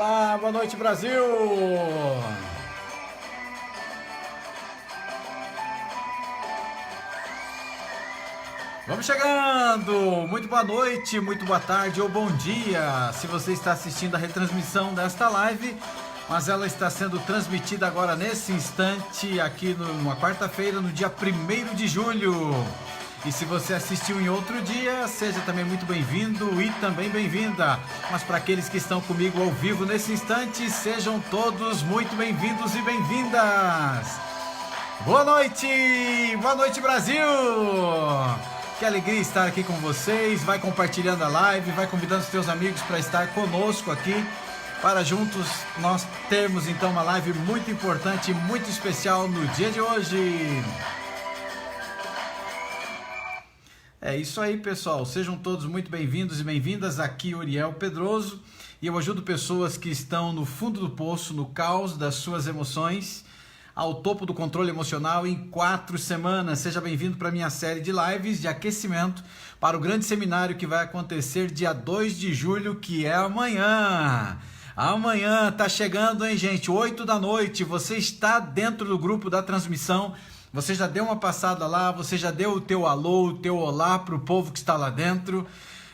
Olá, boa noite, Brasil! Vamos chegando! Muito boa noite, muito boa tarde ou bom dia! Se você está assistindo a retransmissão desta live, mas ela está sendo transmitida agora nesse instante, aqui numa quarta-feira, no dia 1º de julho. E se você assistiu em outro dia, seja também muito bem-vindo e também bem-vinda. Mas para aqueles que estão comigo ao vivo nesse instante, sejam todos muito bem-vindos e bem-vindas. Boa noite Brasil! Que alegria estar aqui com vocês. Vai compartilhando a live, vai convidando os teus amigos para estar conosco aqui, para juntos nós termos então uma live muito importante, muito especial no dia de hoje. É isso aí, pessoal, sejam todos muito bem-vindos e bem-vindas. Aqui Uriel Pedroso, e eu ajudo pessoas que estão no fundo do poço, no caos das suas emoções, ao topo do controle emocional em 4 semanas. Seja bem-vindo para a minha série de lives de aquecimento para o grande seminário que vai acontecer dia 2 de julho, que é amanhã. Amanhã tá chegando, hein, gente? 8 da noite, você está dentro do grupo da transmissão. Você já deu uma passada lá, você já deu o teu alô, o teu olá para o povo que está lá dentro.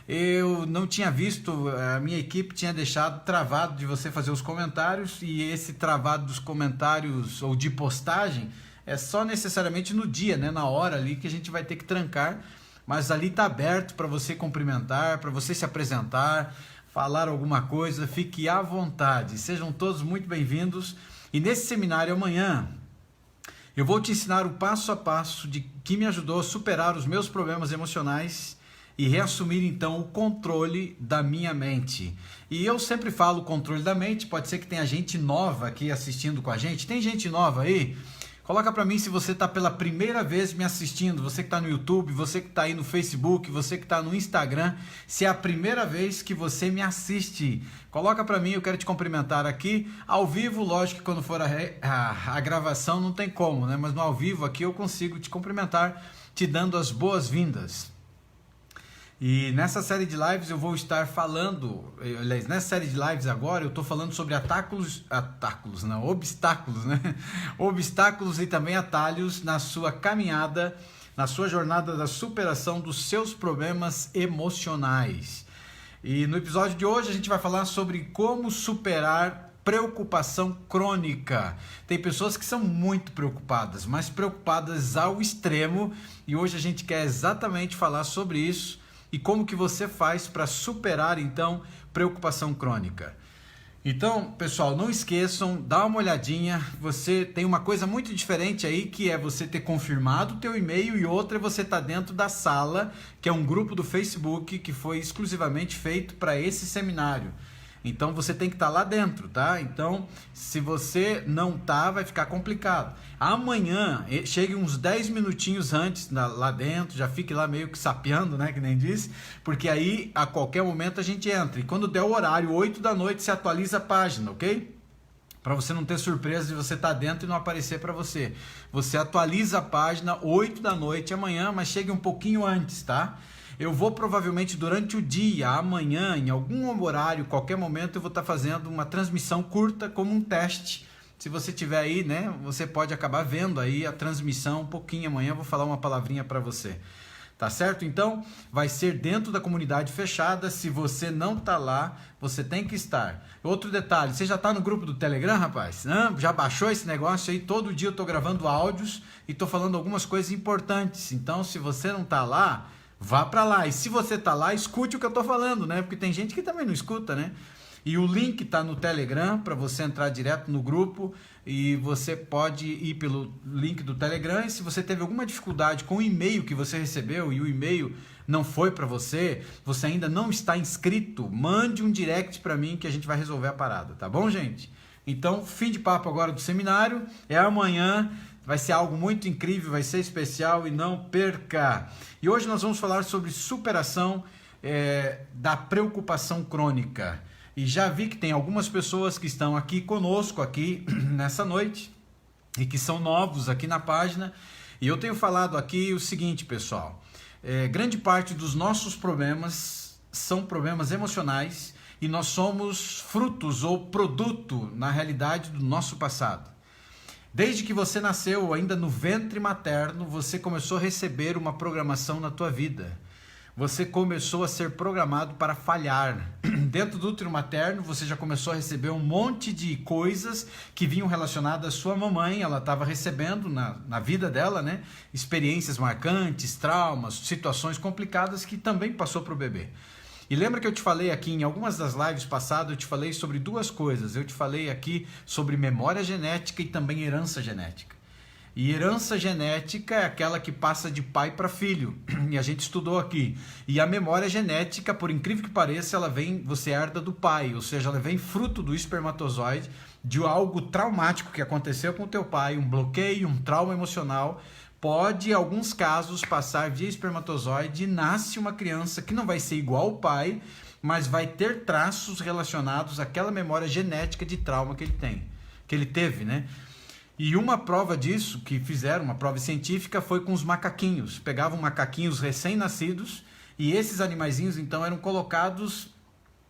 Eu não tinha visto, a minha equipe tinha deixado travado de você fazer os comentários, e esse travado dos comentários ou de postagem é só necessariamente no dia, né, na hora ali que a gente vai ter que trancar, mas ali está aberto para você cumprimentar, para você se apresentar, falar alguma coisa, fique à vontade, sejam todos muito bem-vindos. E nesse seminário amanhã, eu vou te ensinar o passo a passo que me ajudou a superar os meus problemas emocionais e reassumir então o controle da minha mente. E eu sempre falo controle da mente, pode ser que tenha gente nova aqui assistindo com a gente. Tem gente nova aí? Coloca para mim se você está pela primeira vez me assistindo, você que está no YouTube, você que está aí no Facebook, você que está no Instagram, se é a primeira vez que você me assiste. Coloca para mim, eu quero te cumprimentar aqui, ao vivo, lógico que quando for a gravação não tem como, né? Mas no ao vivo aqui eu consigo te cumprimentar, te dando as boas-vindas. E nessa série de lives eu vou estar falando, aliás, nessa série de lives agora eu estou falando sobre obstáculos, né? Obstáculos e também atalhos na sua caminhada, na sua jornada da superação dos seus problemas emocionais. E no episódio de hoje a gente vai falar sobre como superar preocupação crônica. Tem pessoas que são muito preocupadas, mas preocupadas ao extremo, e hoje a gente quer exatamente falar sobre isso. E como que você faz para superar, então, preocupação crônica? Então, pessoal, não esqueçam, dá uma olhadinha. Você tem uma coisa muito diferente aí, que é você ter confirmado o teu e-mail, e outra é você estar dentro da sala, que é um grupo do Facebook que foi exclusivamente feito para esse seminário. Então você tem que estar lá dentro, tá? Então, se você não tá, vai ficar complicado. Amanhã, chegue uns 10 minutinhos antes lá dentro, já fique lá meio que sapeando, né? Que nem disse, porque aí a qualquer momento a gente entra. E quando der o horário, 8 da noite, se atualiza a página, ok? Para você não ter surpresa de você estar dentro e não aparecer para você. Você atualiza a página 8 da noite amanhã, mas chegue um pouquinho antes, tá? Eu vou provavelmente durante o dia, amanhã, em algum horário, qualquer momento, eu vou estar fazendo uma transmissão curta como um teste. Se você tiver aí, né, você pode acabar vendo aí a transmissão um pouquinho amanhã, eu vou falar uma palavrinha para você. Tá certo? Então, vai ser dentro da comunidade fechada. Se você não tá lá, você tem que estar. Outro detalhe, você já tá no grupo do Telegram, rapaz? Já baixou esse negócio aí? Todo dia eu tô gravando áudios e tô falando algumas coisas importantes. Então, se você não tá lá, vá para lá, e se você tá lá, escute o que eu tô falando, né? Porque tem gente que também não escuta, né? E o link tá no Telegram para você entrar direto no grupo, e você pode ir pelo link do Telegram. E se você teve alguma dificuldade com o e-mail que você recebeu e o e-mail não foi para você, você ainda não está inscrito, mande um direct para mim que a gente vai resolver a parada, tá bom, gente? Então, fim de papo agora do seminário, é amanhã. Vai ser algo muito incrível, vai ser especial, e não perca! E hoje nós vamos falar sobre superação da preocupação crônica. E já vi que tem algumas pessoas que estão aqui conosco aqui nessa noite e que são novos aqui na página. E eu tenho falado aqui o seguinte, pessoal. Grande parte dos nossos problemas são problemas emocionais, e nós somos frutos ou produto, na realidade, do nosso passado. Desde que você nasceu, ainda no ventre materno, você começou a receber uma programação na tua vida. Você começou a ser programado para falhar. Dentro do útero materno, você já começou a receber um monte de coisas que vinham relacionadas à sua mamãe. Ela estava recebendo na vida dela, né? Experiências marcantes, traumas, situações complicadas que também passou para o bebê. E lembra que eu te falei aqui em algumas das lives passadas, eu te falei sobre duas coisas. Eu te falei aqui sobre memória genética e também herança genética. E herança genética é aquela que passa de pai para filho, e a gente estudou aqui. E a memória genética, por incrível que pareça, você herda do pai, ou seja, ela vem fruto do espermatozoide, de algo traumático que aconteceu com o teu pai, um bloqueio, um trauma emocional. Pode, em alguns casos, passar via espermatozoide e nasce uma criança que não vai ser igual ao pai, mas vai ter traços relacionados àquela memória genética de trauma que ele teve, né? E uma prova disso, que fizeram, uma prova científica, foi com os macaquinhos. Pegavam macaquinhos recém-nascidos e esses animaizinhos, então, eram colocados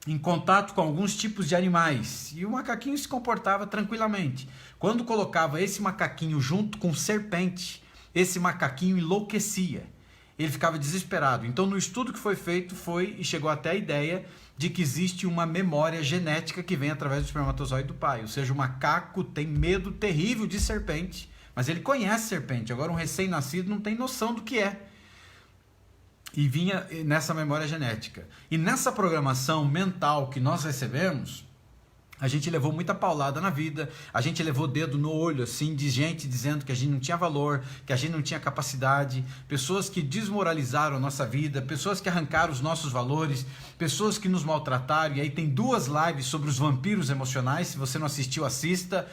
em contato com alguns tipos de animais. E o macaquinho se comportava tranquilamente. Quando colocava esse macaquinho junto com serpente, esse macaquinho enlouquecia. Ele ficava desesperado. Então, no estudo que foi feito, e chegou até a ideia de que existe uma memória genética que vem através do espermatozoide do pai. Ou seja, o macaco tem medo terrível de serpente, mas ele conhece serpente. Agora, um recém-nascido não tem noção do que é. E vinha nessa memória genética. E nessa programação mental que nós recebemos, a gente levou muita paulada na vida, a gente levou dedo no olho, assim, de gente dizendo que a gente não tinha valor, que a gente não tinha capacidade, pessoas que desmoralizaram a nossa vida, pessoas que arrancaram os nossos valores, pessoas que nos maltrataram. E aí tem 2 lives sobre os vampiros emocionais, se você não assistiu, assista.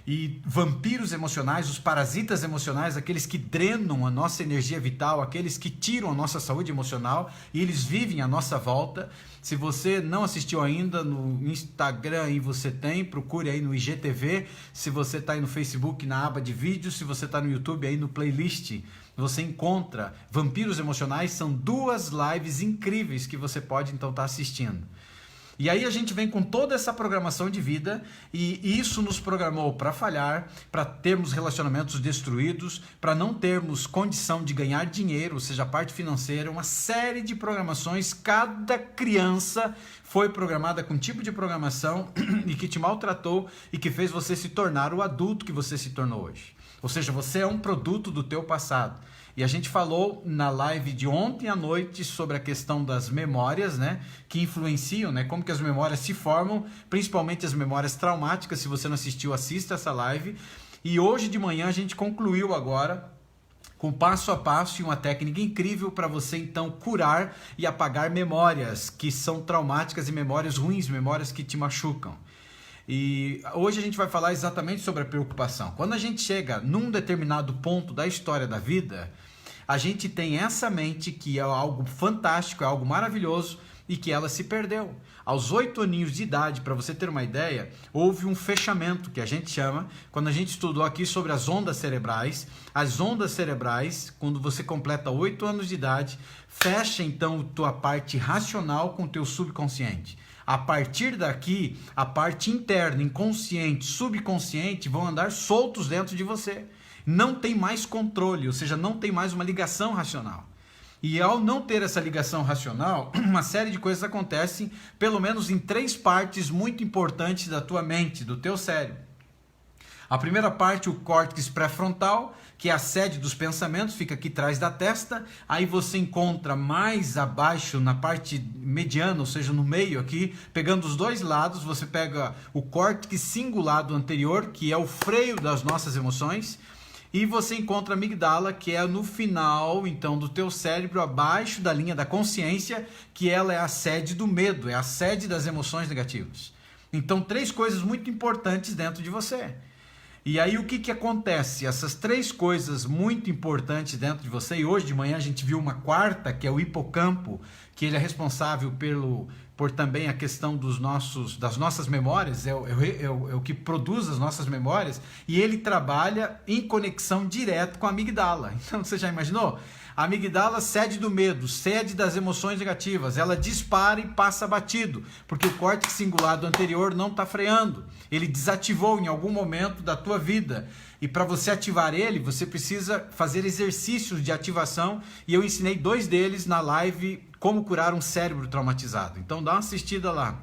E vampiros emocionais, os parasitas emocionais, aqueles que drenam a nossa energia vital, aqueles que tiram a nossa saúde emocional e eles vivem à nossa volta. Se você não assistiu ainda, no Instagram aí você tem, procure aí no IGTV. Se você está aí no Facebook, na aba de vídeos, se você está no YouTube aí no playlist, você encontra Vampiros Emocionais. São 2 lives incríveis que você pode então estar assistindo. E aí a gente vem com toda essa programação de vida e isso nos programou para falhar, para termos relacionamentos destruídos, para não termos condição de ganhar dinheiro, ou seja, a parte financeira, uma série de programações. Cada criança foi programada com um tipo de programação e que te maltratou e que fez você se tornar o adulto que você se tornou hoje. Ou seja, você é um produto do teu passado. E a gente falou na live de ontem à noite sobre a questão das memórias, né, que influenciam, né, como que as memórias se formam, principalmente as memórias traumáticas. Se você não assistiu, assista essa live. E hoje de manhã a gente concluiu agora com passo a passo e uma técnica incrível para você então curar e apagar memórias que são traumáticas e memórias ruins, memórias que te machucam. E hoje a gente vai falar exatamente sobre a preocupação. Quando a gente chega num determinado ponto da história da vida, a gente tem essa mente que é algo fantástico, é algo maravilhoso e que ela se perdeu. Aos 8 aninhos de idade, para você ter uma ideia, houve um fechamento que a gente chama, quando a gente estudou aqui sobre as ondas cerebrais, quando você completa 8 anos de idade, fecha então a tua parte racional com o teu subconsciente. A partir daqui, a parte interna, inconsciente, subconsciente, vão andar soltos dentro de você. Não tem mais controle, ou seja, não tem mais uma ligação racional. E ao não ter essa ligação racional, uma série de coisas acontecem, pelo menos em 3 partes muito importantes da tua mente, do teu cérebro. A primeira parte, o córtex pré-frontal, que é a sede dos pensamentos, fica aqui atrás da testa. Aí você encontra mais abaixo, na parte mediana, ou seja, no meio aqui, pegando os 2 lados, você pega o córtex cingulado anterior, que é o freio das nossas emoções, e você encontra a amígdala, que é no final, então, do teu cérebro, abaixo da linha da consciência, que ela é a sede do medo, é a sede das emoções negativas. Então, 3 coisas muito importantes dentro de você. E aí o que acontece? Essas 3 coisas muito importantes dentro de você, e hoje de manhã a gente viu uma 4ª, que é o hipocampo, que ele é responsável por também a questão das nossas memórias, é o que produz as nossas memórias, e ele trabalha em conexão direta com a amígdala. Então você já imaginou? A amígdala cede do medo, cede das emoções negativas, ela dispara e passa batido, porque o córtex cingulado anterior não está freando. Ele desativou em algum momento da tua vida. E para você ativar ele, você precisa fazer exercícios de ativação. E eu ensinei 2 deles na live Como Curar um Cérebro Traumatizado. Então dá uma assistida lá.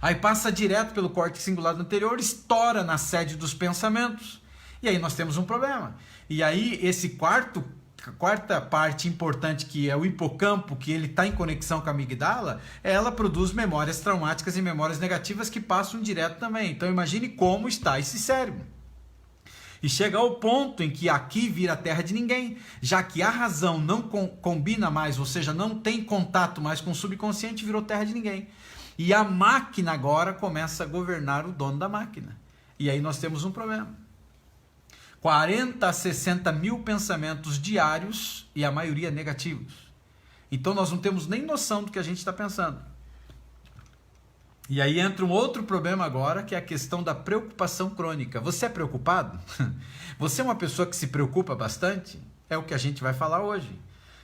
Aí passa direto pelo córtex cingulado anterior, estoura na sede dos pensamentos. E aí nós temos um problema. E aí esse quarta parte importante, que é o hipocampo, que ele está em conexão com a amígdala, ela produz memórias traumáticas e memórias negativas que passam direto também. Então imagine como está esse cérebro. E chega ao ponto em que aqui vira terra de ninguém, já que a razão não combina mais, ou seja, não tem contato mais com o subconsciente, virou terra de ninguém. E a máquina agora começa a governar o dono da máquina. E aí nós temos um problema. 40 a 60 mil pensamentos diários e a maioria negativos. Então nós não temos nem noção do que a gente está pensando. E aí entra um outro problema agora, que é a questão da preocupação crônica. Você é preocupado? Você é uma pessoa que se preocupa bastante? É o que a gente vai falar hoje.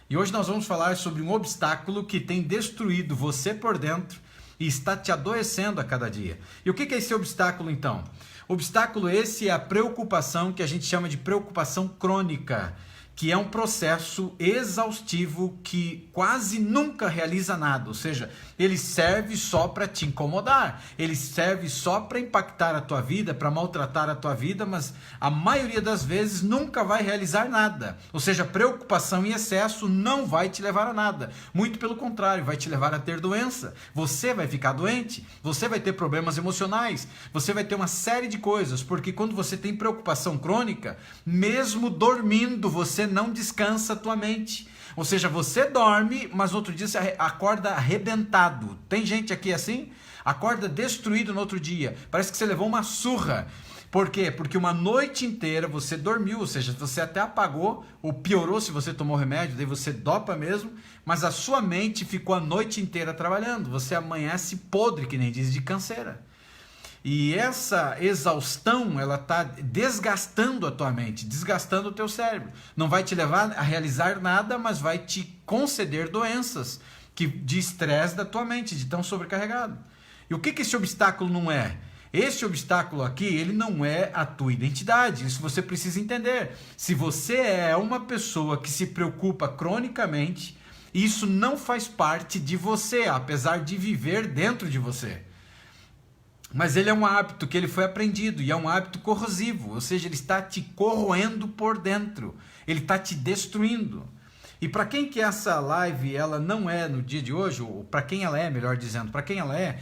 E hoje nós vamos falar sobre um obstáculo que tem destruído você por dentro e está te adoecendo a cada dia. E o que é esse obstáculo então? Obstáculo esse é a preocupação que a gente chama de preocupação crônica, que é um processo exaustivo que quase nunca realiza nada, ou seja, ele serve só para te incomodar, ele serve só para impactar a tua vida, para maltratar a tua vida, mas a maioria das vezes nunca vai realizar nada, ou seja, preocupação em excesso não vai te levar a nada, muito pelo contrário, vai te levar a ter doença, você vai ficar doente, você vai ter problemas emocionais, você vai ter uma série de coisas, porque quando você tem preocupação crônica, mesmo dormindo, você não descansa a tua mente. Ou seja, você dorme, mas no outro dia você acorda arrebentado. Tem gente aqui assim? Acorda destruído no outro dia. Parece que você levou uma surra. Por quê? Porque uma noite inteira você dormiu, ou seja, você até apagou, ou piorou se você tomou remédio, daí você dopa mesmo, mas a sua mente ficou a noite inteira trabalhando. Você amanhece podre, que nem diz, de canseira. E essa exaustão, ela está desgastando a tua mente, desgastando o teu cérebro. Não vai te levar a realizar nada, mas vai te conceder doenças de estresse da tua mente, de tão sobrecarregado. E o que esse obstáculo não é? Esse obstáculo aqui, ele não é a tua identidade. Isso você precisa entender. Se você é uma pessoa que se preocupa cronicamente, isso não faz parte de você, apesar de viver dentro de você. Mas ele é um hábito que ele foi aprendido e é um hábito corrosivo, ou seja, ele está te corroendo por dentro, ele está te destruindo. E para quem que essa live ela não é no dia de hoje, ou para quem ela é, melhor dizendo, para quem ela é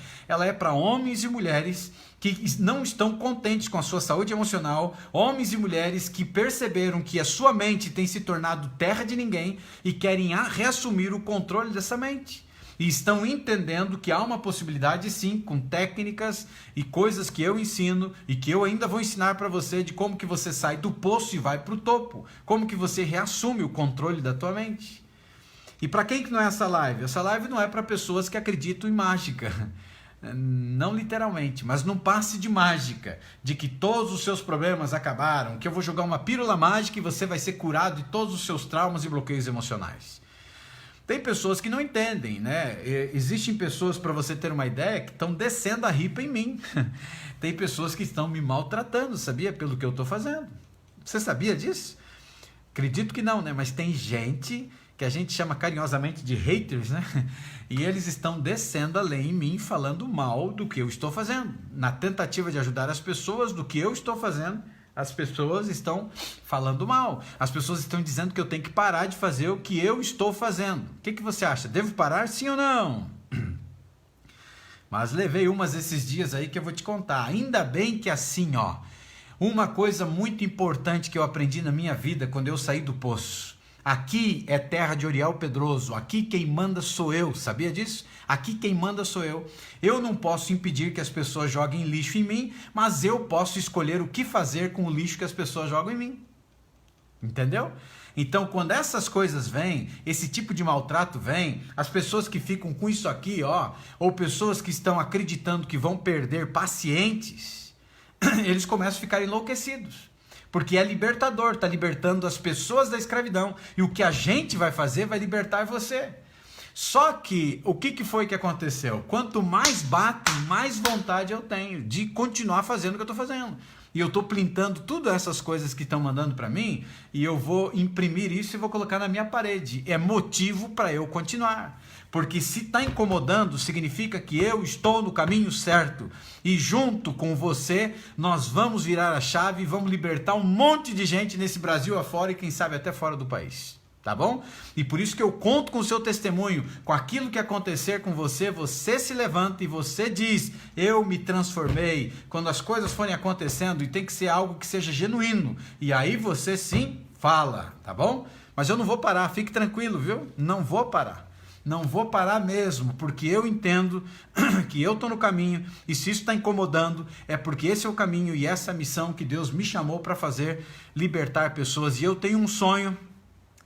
para homens e mulheres que não estão contentes com a sua saúde emocional, homens e mulheres que perceberam que a sua mente tem se tornado terra de ninguém e querem reassumir o controle dessa mente. E estão entendendo que há uma possibilidade sim, com técnicas e coisas que eu ensino e que eu ainda vou ensinar para você de como que você sai do poço e vai para o topo, como que você reassume o controle da tua mente. E para quem que não é essa live? Essa live não é para pessoas que acreditam em mágica, não literalmente, mas num passe de mágica, de que todos os seus problemas acabaram, que eu vou jogar uma pílula mágica e você vai ser curado de todos os seus traumas e bloqueios emocionais. Tem pessoas que não entendem, né? Existem pessoas, para você ter uma ideia, que estão descendo a ripa em mim. Tem pessoas que estão me maltratando, sabia? Pelo que eu estou fazendo. Você sabia disso? Acredito que não, né? Mas tem gente que a gente chama carinhosamente de haters, né? E eles estão descendo a lei em mim, falando mal do que eu estou fazendo. Na tentativa de ajudar as pessoas do que eu estou fazendo, as pessoas estão falando mal. As pessoas estão dizendo que eu tenho que parar de fazer o que eu estou fazendo. O que você acha? Devo parar, sim ou não? Mas levei umas esses dias aí que eu vou te contar. Ainda bem que assim, ó. Uma coisa muito importante que eu aprendi na minha vida quando eu saí do poço. Aqui é terra de Oriel Pedroso. Aqui quem manda sou eu. Sabia disso? Aqui quem manda sou eu. Eu não posso impedir que as pessoas joguem lixo em mim, mas eu posso escolher o que fazer com o lixo que as pessoas jogam em mim. Entendeu? Então, quando essas coisas vêm, esse tipo de maltrato vem, as pessoas que ficam com isso aqui, ó, ou pessoas que estão acreditando que vão perder pacientes, eles começam a ficar enlouquecidos. porque é libertador, está libertando as pessoas da escravidão, e o que a gente vai fazer vai libertar você. Só que, o que foi que aconteceu? Quanto mais bato, mais vontade eu tenho de continuar fazendo o que eu estou fazendo. E eu estou printando todas essas coisas que estão mandando para mim, e eu vou imprimir isso e vou colocar na minha parede. É motivo para eu continuar. Porque se está incomodando, significa que eu estou no caminho certo. E junto com você, nós vamos virar a chave e vamos libertar um monte de gente nesse Brasil afora e quem sabe até fora do país. Tá bom? E por isso que eu conto com o seu testemunho, com aquilo que acontecer com você, você se levanta e você diz, eu me transformei. Quando as coisas forem acontecendo, e tem que ser algo que seja genuíno. E aí você sim fala, tá bom? Mas eu não vou parar, fique tranquilo, viu? Não vou parar. Não vou parar mesmo, porque eu entendo que eu estou no caminho, e se isso está incomodando, é porque esse é o caminho e essa é a missão que Deus me chamou para fazer, libertar pessoas. E eu tenho um sonho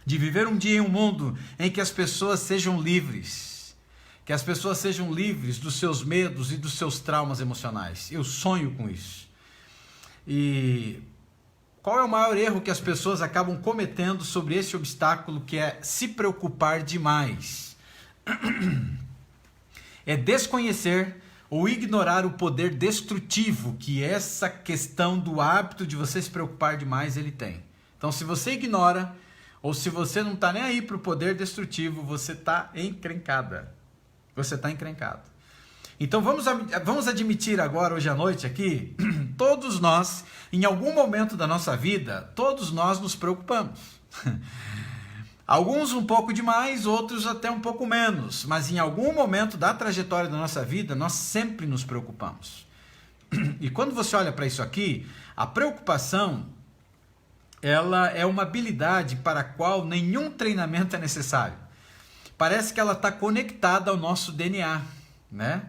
de viver um dia em um mundo em que as pessoas sejam livres, que as pessoas sejam livres dos seus medos e dos seus traumas emocionais. Eu sonho com isso. E qual é o maior erro que as pessoas acabam cometendo sobre esse obstáculo, que é se preocupar demais? É desconhecer ou ignorar o poder destrutivo que essa questão do hábito de você se preocupar demais ele tem. Então, se você ignora, ou se você não está nem aí para o poder destrutivo, você está encrencada. Você está encrencado. Então, vamos admitir agora, hoje à noite aqui, todos nós, em algum momento da nossa vida, todos nós nos preocupamos. Alguns um pouco demais, outros até um pouco menos, mas em algum momento da trajetória da nossa vida, nós sempre nos preocupamos. E quando você olha para isso aqui, a preocupação, ela é uma habilidade para a qual nenhum treinamento é necessário. Parece que ela está conectada ao nosso DNA, né?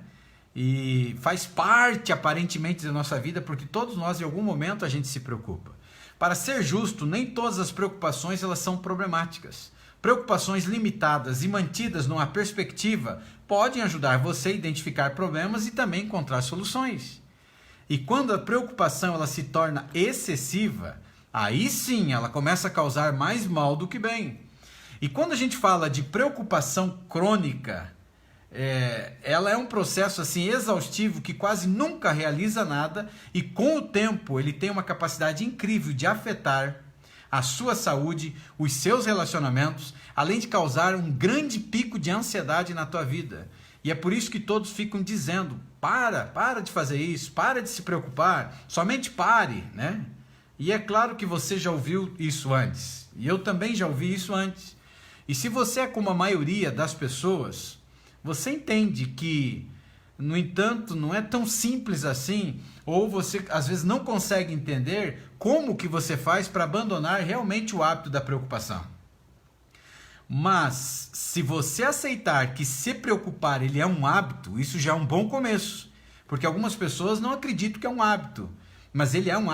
E faz parte, aparentemente, da nossa vida, porque todos nós, em algum momento, a gente se preocupa. Para ser justo, nem todas as preocupações elas são problemáticas. Preocupações limitadas e mantidas numa perspectiva podem ajudar você a identificar problemas e também encontrar soluções. E quando a preocupação ela se torna excessiva, aí sim ela começa a causar mais mal do que bem. E quando a gente fala de preocupação crônica, ela é um processo assim exaustivo que quase nunca realiza nada, e com o tempo ele tem uma capacidade incrível de afetar a sua saúde, os seus relacionamentos, além de causar um grande pico de ansiedade na tua vida. E é por isso que todos ficam dizendo, para de fazer isso, para de se preocupar, somente pare, né? E é claro que você já ouviu isso antes, e eu também já ouvi isso antes. E se você é como a maioria das pessoas, você entende que, no entanto, não é tão simples assim, ou você às vezes não consegue entender como que você faz para abandonar realmente o hábito da preocupação. Mas, se você aceitar que se preocupar ele é um hábito, isso já é um bom começo, porque algumas pessoas não acreditam que é um hábito, mas ele é um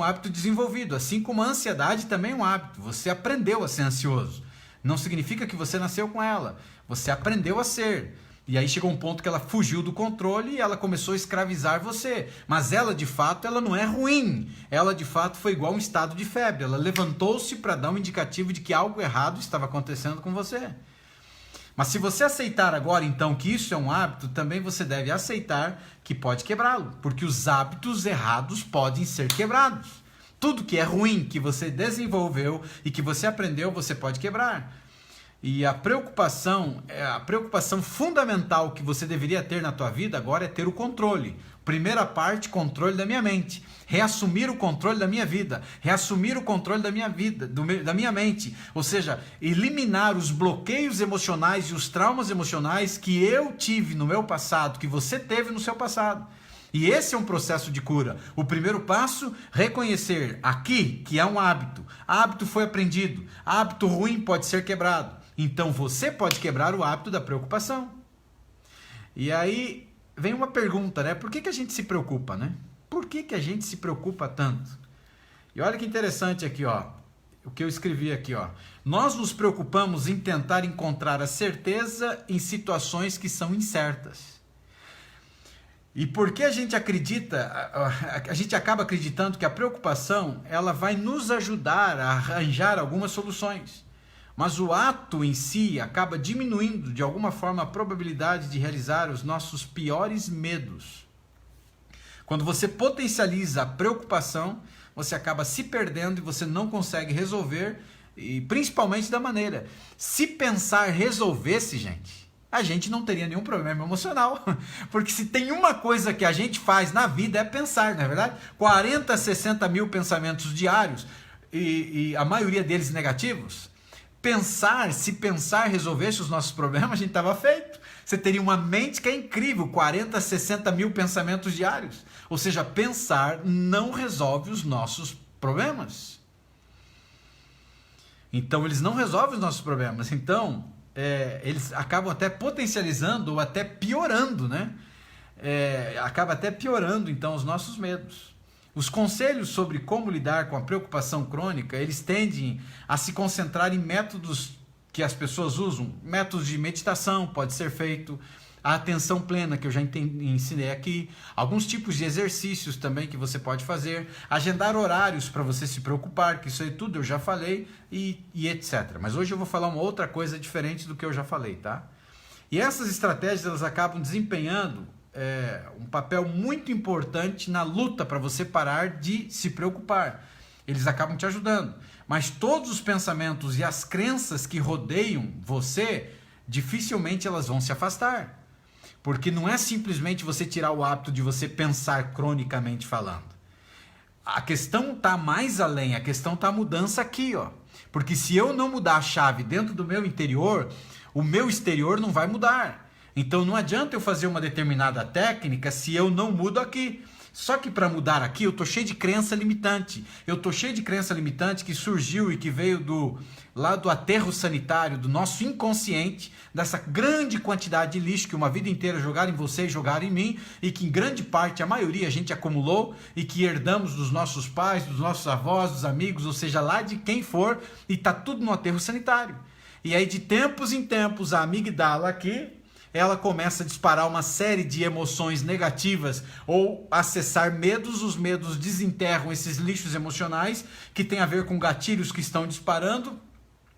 hábito desenvolvido, assim como a ansiedade também é um hábito. Você aprendeu a ser ansioso. Não significa que você nasceu com ela. Você aprendeu a ser. E aí chegou um ponto que ela fugiu do controle e ela começou a escravizar você. Mas ela, de fato, ela não é ruim. Ela, de fato, foi igual a um estado de febre. Ela levantou-se para dar um indicativo de que algo errado estava acontecendo com você. Mas se você aceitar agora, então, que isso é um hábito, também você deve aceitar que pode quebrá-lo. Porque os hábitos errados podem ser quebrados. Tudo que é ruim, que você desenvolveu e que você aprendeu, você pode quebrar. E a preocupação fundamental que você deveria ter na tua vida agora é ter o controle. Primeira parte, controle da minha mente. Reassumir o controle da minha vida. Reassumir o controle da minha vida, da minha mente. Ou seja, eliminar os bloqueios emocionais e os traumas emocionais que eu tive no meu passado, que você teve no seu passado. E esse é um processo de cura. O primeiro passo, reconhecer aqui que é um hábito. Hábito foi aprendido. Hábito ruim pode ser quebrado. Então você pode quebrar o hábito da preocupação. E aí vem uma pergunta, né? Por que a gente se preocupa, né? Por que a gente se preocupa tanto? E olha que interessante aqui, ó. O que eu escrevi aqui, ó. Nós nos preocupamos em tentar encontrar a certeza em situações que são incertas. E porque a gente acredita, a gente acaba acreditando que a preocupação ela vai nos ajudar a arranjar algumas soluções. Mas o ato em si acaba diminuindo de alguma forma a probabilidade de realizar os nossos piores medos. Quando você potencializa a preocupação, você acaba se perdendo e você não consegue resolver, e principalmente da maneira. Se pensar resolvesse, a gente não teria nenhum problema emocional. Porque se tem uma coisa que a gente faz na vida é pensar, não é verdade? 40, 60 mil pensamentos diários e a maioria deles negativos. Se pensar resolvesse os nossos problemas, a gente estava feito. Você teria uma mente que é incrível, 40, 60 mil pensamentos diários. Ou seja, pensar não resolve os nossos problemas. Então, eles não resolvem os nossos problemas. Então, eles acabam até potencializando ou até piorando, né? Acaba até piorando, então, os nossos medos. Os conselhos sobre como lidar com a preocupação crônica, eles tendem a se concentrar em métodos que as pessoas usam. Métodos de meditação pode ser feito, a atenção plena, que eu já ensinei aqui, alguns tipos de exercícios também que você pode fazer, agendar horários para você se preocupar, que isso aí tudo eu já falei, e etc. Mas hoje eu vou falar uma outra coisa diferente do que eu já falei, tá? E essas estratégias, elas acabam desempenhando um papel muito importante na luta para você parar de se preocupar. Eles acabam te ajudando. Mas todos os pensamentos e as crenças que rodeiam você, dificilmente elas vão se afastar. Porque não é simplesmente você tirar o hábito de você pensar cronicamente falando. A questão está mais além, a questão está a mudança aqui, ó. Porque se eu não mudar a chave dentro do meu interior, o meu exterior não vai mudar. Então não adianta eu fazer uma determinada técnica se eu não mudo aqui. Só que para mudar aqui eu estou cheio de crença limitante. Eu estou cheio de crença limitante que surgiu e que veio do aterro sanitário, do nosso inconsciente, dessa grande quantidade de lixo que uma vida inteira jogaram em você e jogaram em mim, e que em grande parte, a maioria, a gente acumulou e que herdamos dos nossos pais, dos nossos avós, dos amigos, ou seja, lá de quem for, e está tudo no aterro sanitário. E aí de tempos em tempos a amigdala aqui, ela começa a disparar uma série de emoções negativas ou acessar medos. Os medos desenterram esses lixos emocionais que tem a ver com gatilhos que estão disparando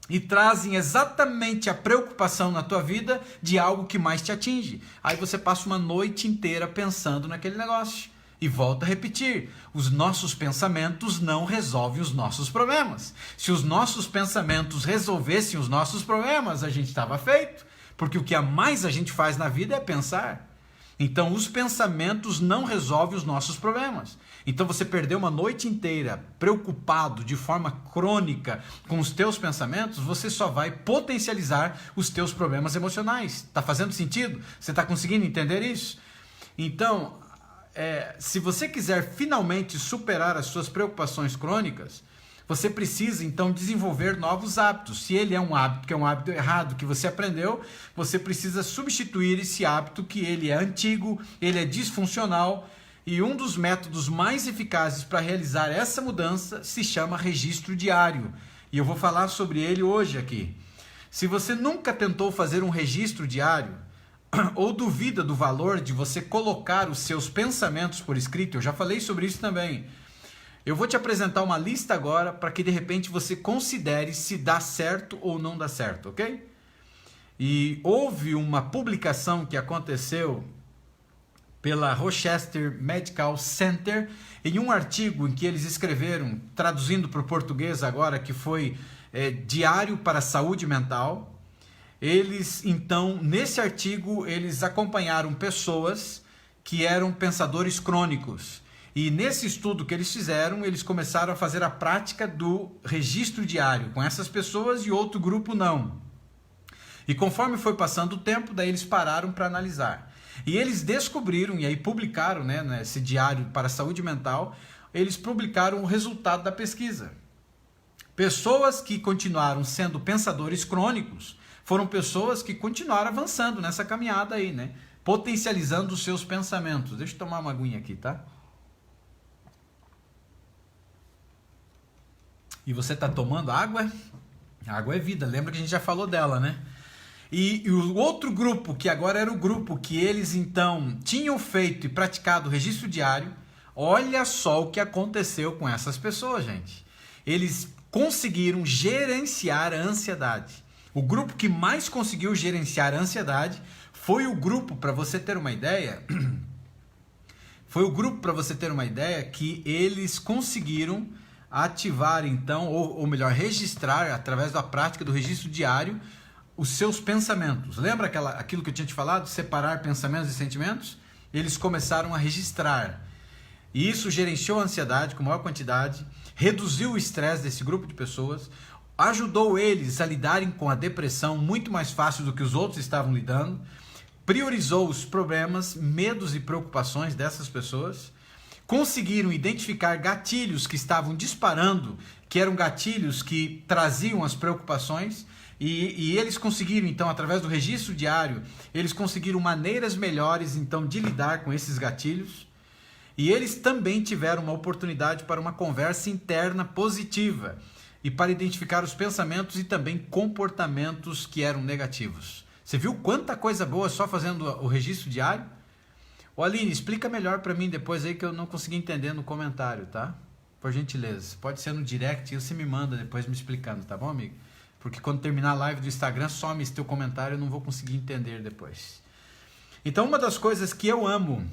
e trazem exatamente a preocupação na tua vida de algo que mais te atinge. Aí você passa uma noite inteira pensando naquele negócio. E volta a repetir, os nossos pensamentos não resolvem os nossos problemas. Se os nossos pensamentos resolvessem os nossos problemas, a gente estava feito. Porque o que mais a gente faz na vida é pensar. Então, os pensamentos não resolvem os nossos problemas. Então, você perdeu uma noite inteira preocupado de forma crônica com os teus pensamentos, você só vai potencializar os teus problemas emocionais. Está fazendo sentido? Você está conseguindo entender isso? Então, se você quiser finalmente superar as suas preocupações crônicas, você precisa, então, desenvolver novos hábitos. Se ele é um hábito que é um hábito errado que você aprendeu, você precisa substituir esse hábito que ele é antigo, ele é disfuncional. E um dos métodos mais eficazes para realizar essa mudança se chama registro diário. E eu vou falar sobre ele hoje aqui. Se você nunca tentou fazer um registro diário, ou duvida do valor de você colocar os seus pensamentos por escrito, eu já falei sobre isso também. Eu vou te apresentar uma lista agora para que de repente você considere se dá certo ou não dá certo, ok? E houve uma publicação que aconteceu pela Rochester Medical Center em um artigo em que eles escreveram, traduzindo para o português agora, que foi Diário para a Saúde Mental. Eles, então, nesse artigo, eles acompanharam pessoas que eram pensadores crônicos. E nesse estudo que eles fizeram, eles começaram a fazer a prática do registro diário com essas pessoas e outro grupo não. E conforme foi passando o tempo, daí eles pararam para analisar. E eles descobriram, e aí publicaram, né, esse diário para a saúde mental, eles publicaram o resultado da pesquisa. Pessoas que continuaram sendo pensadores crônicos foram pessoas que continuaram avançando nessa caminhada aí, né? Potencializando os seus pensamentos. Deixa eu tomar uma aguinha aqui, tá? E você está tomando água? A água é vida, lembra que a gente já falou dela, né? E o outro grupo, que agora era o grupo que eles então tinham feito e praticado o registro diário, olha só o que aconteceu com essas pessoas, gente. Eles conseguiram gerenciar a ansiedade. O grupo que mais conseguiu gerenciar a ansiedade foi o grupo, para você ter uma ideia, que eles conseguiram ativar então, ou melhor, registrar através da prática do registro diário os seus pensamentos. Lembra aquilo que eu tinha te falado, separar pensamentos e sentimentos? Eles começaram a registrar. E isso gerenciou a ansiedade com maior quantidade, reduziu o estresse desse grupo de pessoas, ajudou eles a lidarem com a depressão muito mais fácil do que os outros estavam lidando, priorizou os problemas, medos e preocupações dessas pessoas, conseguiram identificar gatilhos que estavam disparando, que eram gatilhos que traziam as preocupações, e eles conseguiram, então, através do registro diário, eles conseguiram maneiras melhores, então, de lidar com esses gatilhos. E eles também tiveram uma oportunidade para uma conversa interna positiva e para identificar os pensamentos e também comportamentos que eram negativos. Você viu quanta coisa boa só fazendo o registro diário? Ô Aline, explica melhor para mim depois aí que eu não consegui entender no comentário, tá? Por gentileza. Pode ser no direct e você me manda depois me explicando, tá bom, amigo? Porque quando terminar a live do Instagram, some esse teu comentário, eu não vou conseguir entender depois. Então, uma das coisas que eu amo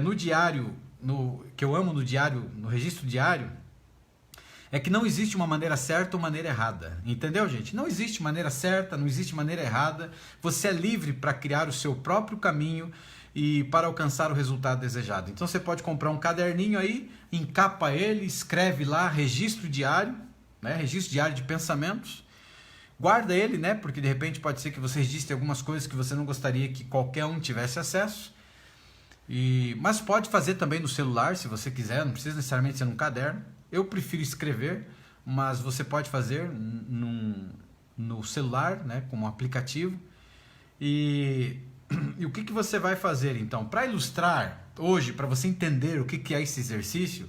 no diário, no registro diário, é que não existe uma maneira certa ou maneira errada. Entendeu, gente? Não existe maneira certa, não existe maneira errada. Você é livre para criar o seu próprio caminho e para alcançar o resultado desejado. Então você pode comprar um caderninho aí, encapa ele, escreve lá registro diário, né? Registro diário de pensamentos. Guarda ele, né? Porque de repente pode ser que você registre algumas coisas que você não gostaria que qualquer um tivesse acesso. Mas pode fazer também no celular, se você quiser, não precisa necessariamente ser num caderno. Eu prefiro escrever, mas você pode fazer no celular, né, como um aplicativo. E o que você vai fazer então? Para ilustrar hoje, para você entender o que é esse exercício,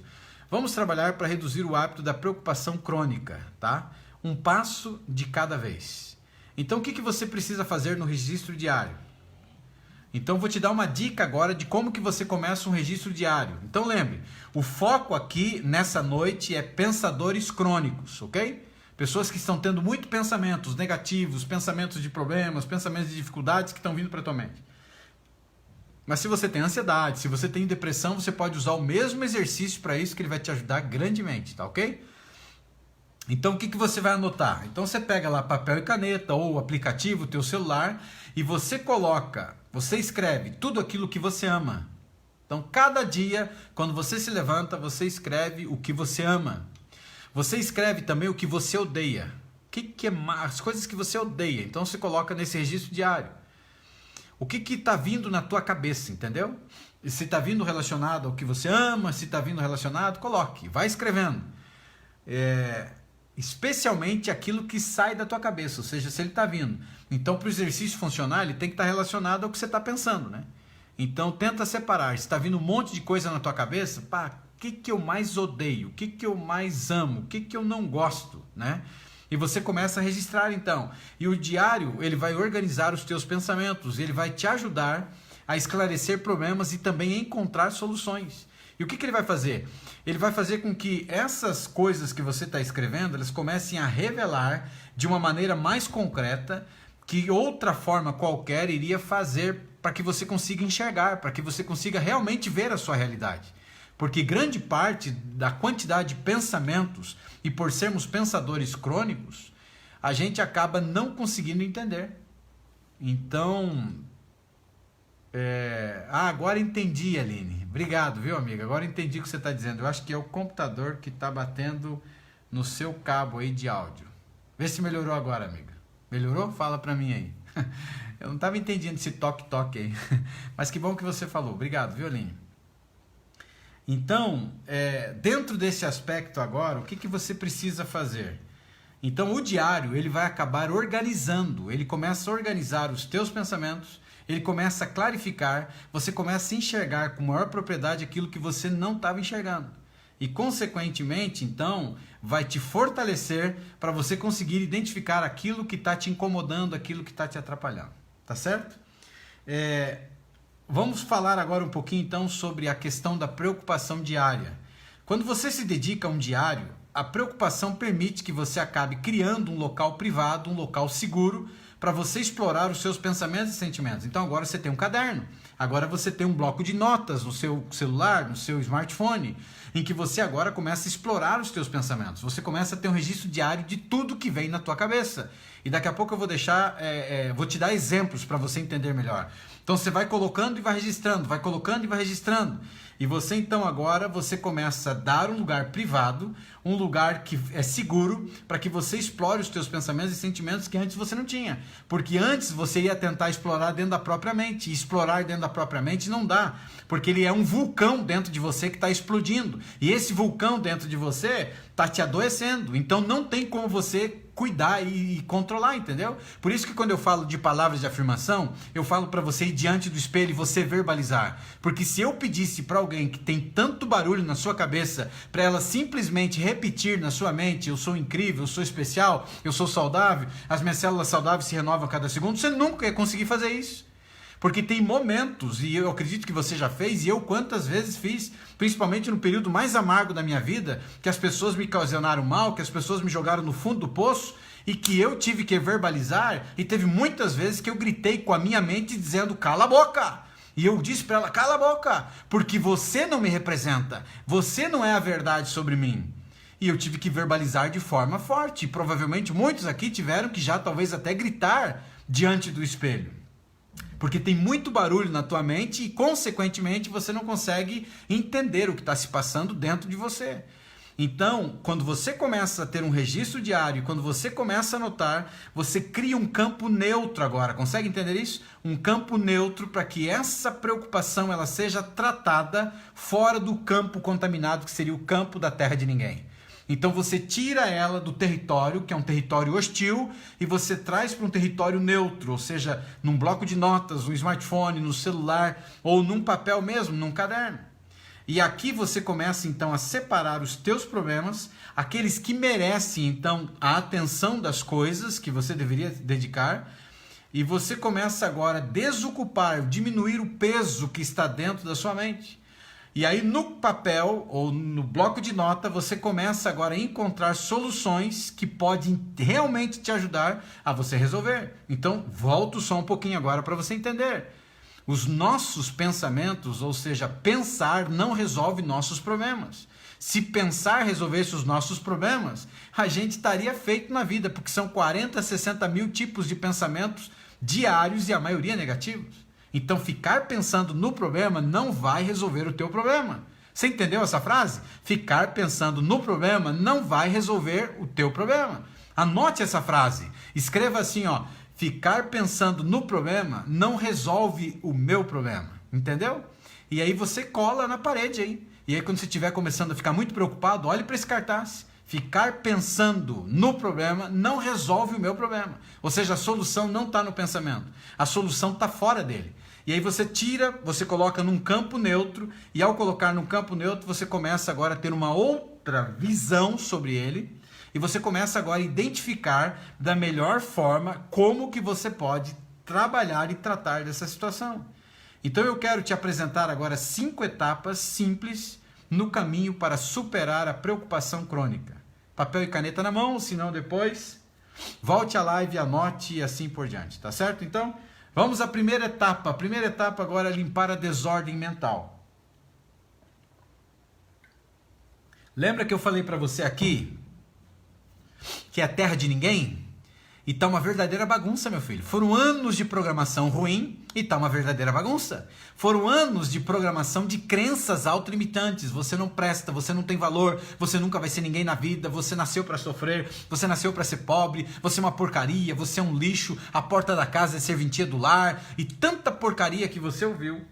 vamos trabalhar para reduzir o hábito da preocupação crônica, tá? Um passo de cada vez. Então o que você precisa fazer no registro diário? Então vou te dar uma dica agora de como que você começa um registro diário. Então lembre, o foco aqui nessa noite é pensadores crônicos, ok? Pessoas que estão tendo muito pensamentos negativos, pensamentos de problemas, pensamentos de dificuldades que estão vindo para a tua mente. Mas se você tem ansiedade, se você tem depressão, você pode usar o mesmo exercício para isso, que ele vai te ajudar grandemente, tá ok? Então o que você vai anotar? Então você pega lá papel e caneta ou o aplicativo, teu celular, e você escreve tudo aquilo que você ama. Então cada dia, quando você se levanta, você escreve o que você ama. Você escreve também o que você odeia. As coisas que você odeia. Então você coloca nesse registro diário. O que está vindo na tua cabeça, entendeu? E se está vindo relacionado ao que você ama, se está vindo relacionado, coloque. Vai escrevendo. Especialmente aquilo que sai da tua cabeça, ou seja, se ele está vindo. Então, para o exercício funcionar, ele tem que estar relacionado ao que você está pensando, né? Então, tenta separar. Se está vindo um monte de coisa na tua cabeça, o que eu mais odeio? O que eu mais amo? O que eu não gosto, né? E você começa a registrar, então. E o diário, ele vai organizar os teus pensamentos, ele vai te ajudar a esclarecer problemas e também a encontrar soluções. E o que ele vai fazer? Ele vai fazer com que essas coisas que você está escrevendo, elas comecem a revelar de uma maneira mais concreta que outra forma qualquer iria fazer para que você consiga enxergar, para que você consiga realmente ver a sua realidade. Porque grande parte da quantidade de pensamentos, e por sermos pensadores crônicos, a gente acaba não conseguindo entender. Então... agora entendi, Aline. Obrigado, viu, amiga? Agora entendi o que você está dizendo. Eu acho que é o computador que está batendo no seu cabo aí de áudio. Vê se melhorou agora, amiga. Melhorou? Fala para mim aí. Eu não estava entendendo esse toque-toque aí. Mas que bom que você falou. Obrigado, viu, Aline? Então, dentro desse aspecto agora, o que você precisa fazer? Então, o diário, ele vai acabar organizando. Ele começa a organizar os teus pensamentos, ele começa a clarificar, você começa a enxergar com maior propriedade aquilo que você não estava enxergando. E, consequentemente, então, vai te fortalecer para você conseguir identificar aquilo que está te incomodando, aquilo que está te atrapalhando. Tá certo? Vamos falar agora um pouquinho, então, sobre a questão da preocupação diária. Quando você se dedica a um diário, a preocupação permite que você acabe criando um local privado, um local seguro, para você explorar os seus pensamentos e sentimentos. Então agora você tem um caderno, agora você tem um bloco de notas no seu celular, no seu smartphone, em que você agora começa a explorar os seus pensamentos. Você começa a ter um registro diário de tudo que vem na tua cabeça. E daqui a pouco eu vou vou te dar exemplos para você entender melhor. Então você vai colocando e vai registrando, vai colocando e vai registrando. E você então agora você começa a dar um lugar privado, um lugar que é seguro para que você explore os teus pensamentos e sentimentos que antes você não tinha. Porque antes você ia tentar explorar dentro da própria mente. E explorar dentro da própria mente não dá, porque ele é um vulcão dentro de você que está explodindo. E esse vulcão dentro de você está te adoecendo. Então não tem como você cuidar e controlar, entendeu? Por isso que quando eu falo de palavras de afirmação, eu falo para você ir diante do espelho e você verbalizar. Porque se eu pedisse para alguém que tem tanto barulho na sua cabeça, para ela simplesmente repetir na sua mente: eu sou incrível, eu sou especial, eu sou saudável, as minhas células saudáveis se renovam a cada segundo, você nunca ia conseguir fazer isso. Porque tem momentos, e eu acredito que você já fez, e eu quantas vezes fiz, principalmente no período mais amargo da minha vida, que as pessoas me ocasionaram mal, que as pessoas me jogaram no fundo do poço, e que eu tive que verbalizar, e teve muitas vezes que eu gritei com a minha mente dizendo: cala a boca! E eu disse para ela: cala a boca, porque você não me representa, você não é a verdade sobre mim. E eu tive que verbalizar de forma forte, e provavelmente muitos aqui tiveram que já talvez até gritar diante do espelho. Porque tem muito barulho na tua mente e, consequentemente, você não consegue entender o que está se passando dentro de você. Então, quando você começa a ter um registro diário, quando você começa a notar, você cria um campo neutro agora. Consegue entender isso? Um campo neutro para que essa preocupação ela seja tratada fora do campo contaminado, que seria o campo da terra de ninguém. Então você tira ela do território, que é um território hostil, e você traz para um território neutro, ou seja, num bloco de notas, no smartphone, no celular, ou num papel mesmo, num caderno. E aqui você começa então a separar os teus problemas, aqueles que merecem então a atenção das coisas que você deveria dedicar, e você começa agora a desocupar, diminuir o peso que está dentro da sua mente. E aí no papel ou no bloco de nota você começa agora a encontrar soluções que podem realmente te ajudar a você resolver. Então volto só um pouquinho agora para você entender. Os nossos pensamentos, ou seja, pensar não resolve nossos problemas. Se pensar resolvesse os nossos problemas, a gente estaria feito na vida, porque são 40, 60 mil tipos de pensamentos diários e a maioria negativos. Então, ficar pensando no problema não vai resolver o teu problema. Você entendeu essa frase? Ficar pensando no problema não vai resolver o teu problema. Anote essa frase. Escreva assim, ó: ficar pensando no problema não resolve o meu problema. Entendeu? E aí você cola na parede aí. E aí quando você estiver começando a ficar muito preocupado, olhe para esse cartaz. Ficar pensando no problema não resolve o meu problema. Ou seja, a solução não está no pensamento. A solução está fora dele. E aí você tira, você coloca num campo neutro, e ao colocar num campo neutro, você começa agora a ter uma outra visão sobre ele, e você começa agora a identificar da melhor forma como que você pode trabalhar e tratar dessa situação. Então eu quero te apresentar agora 5 etapas simples no caminho para superar a preocupação crônica. Papel e caneta na mão, senão depois volte à live, anote e assim por diante, tá certo? Então, vamos à primeira etapa. A primeira etapa agora é limpar a desordem mental. Lembra que eu falei para você aqui que é a terra de ninguém? E tá uma verdadeira bagunça, meu filho. Foram anos de programação ruim e tá uma verdadeira bagunça. Foram anos de programação de crenças autolimitantes. Você não presta, você não tem valor, você nunca vai ser ninguém na vida, você nasceu para sofrer, você nasceu para ser pobre, você é uma porcaria, você é um lixo, a porta da casa é serventia do lar, e tanta porcaria que você ouviu.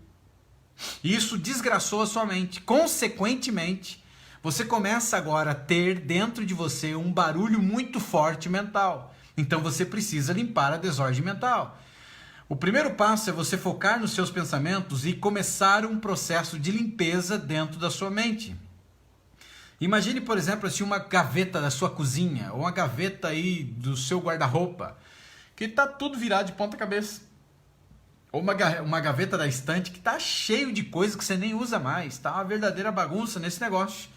E isso desgraçou a sua mente. Consequentemente, você começa agora a ter dentro de você um barulho muito forte mental. Então você precisa limpar a desordem mental. O primeiro passo é você focar nos seus pensamentos e começar um processo de limpeza dentro da sua mente. Imagine, por exemplo, assim, uma gaveta da sua cozinha, ou uma gaveta aí do seu guarda-roupa, que tá tudo virado de ponta cabeça. Ou uma gaveta da estante que tá cheio de coisa que você nem usa mais, tá uma verdadeira bagunça nesse negócio.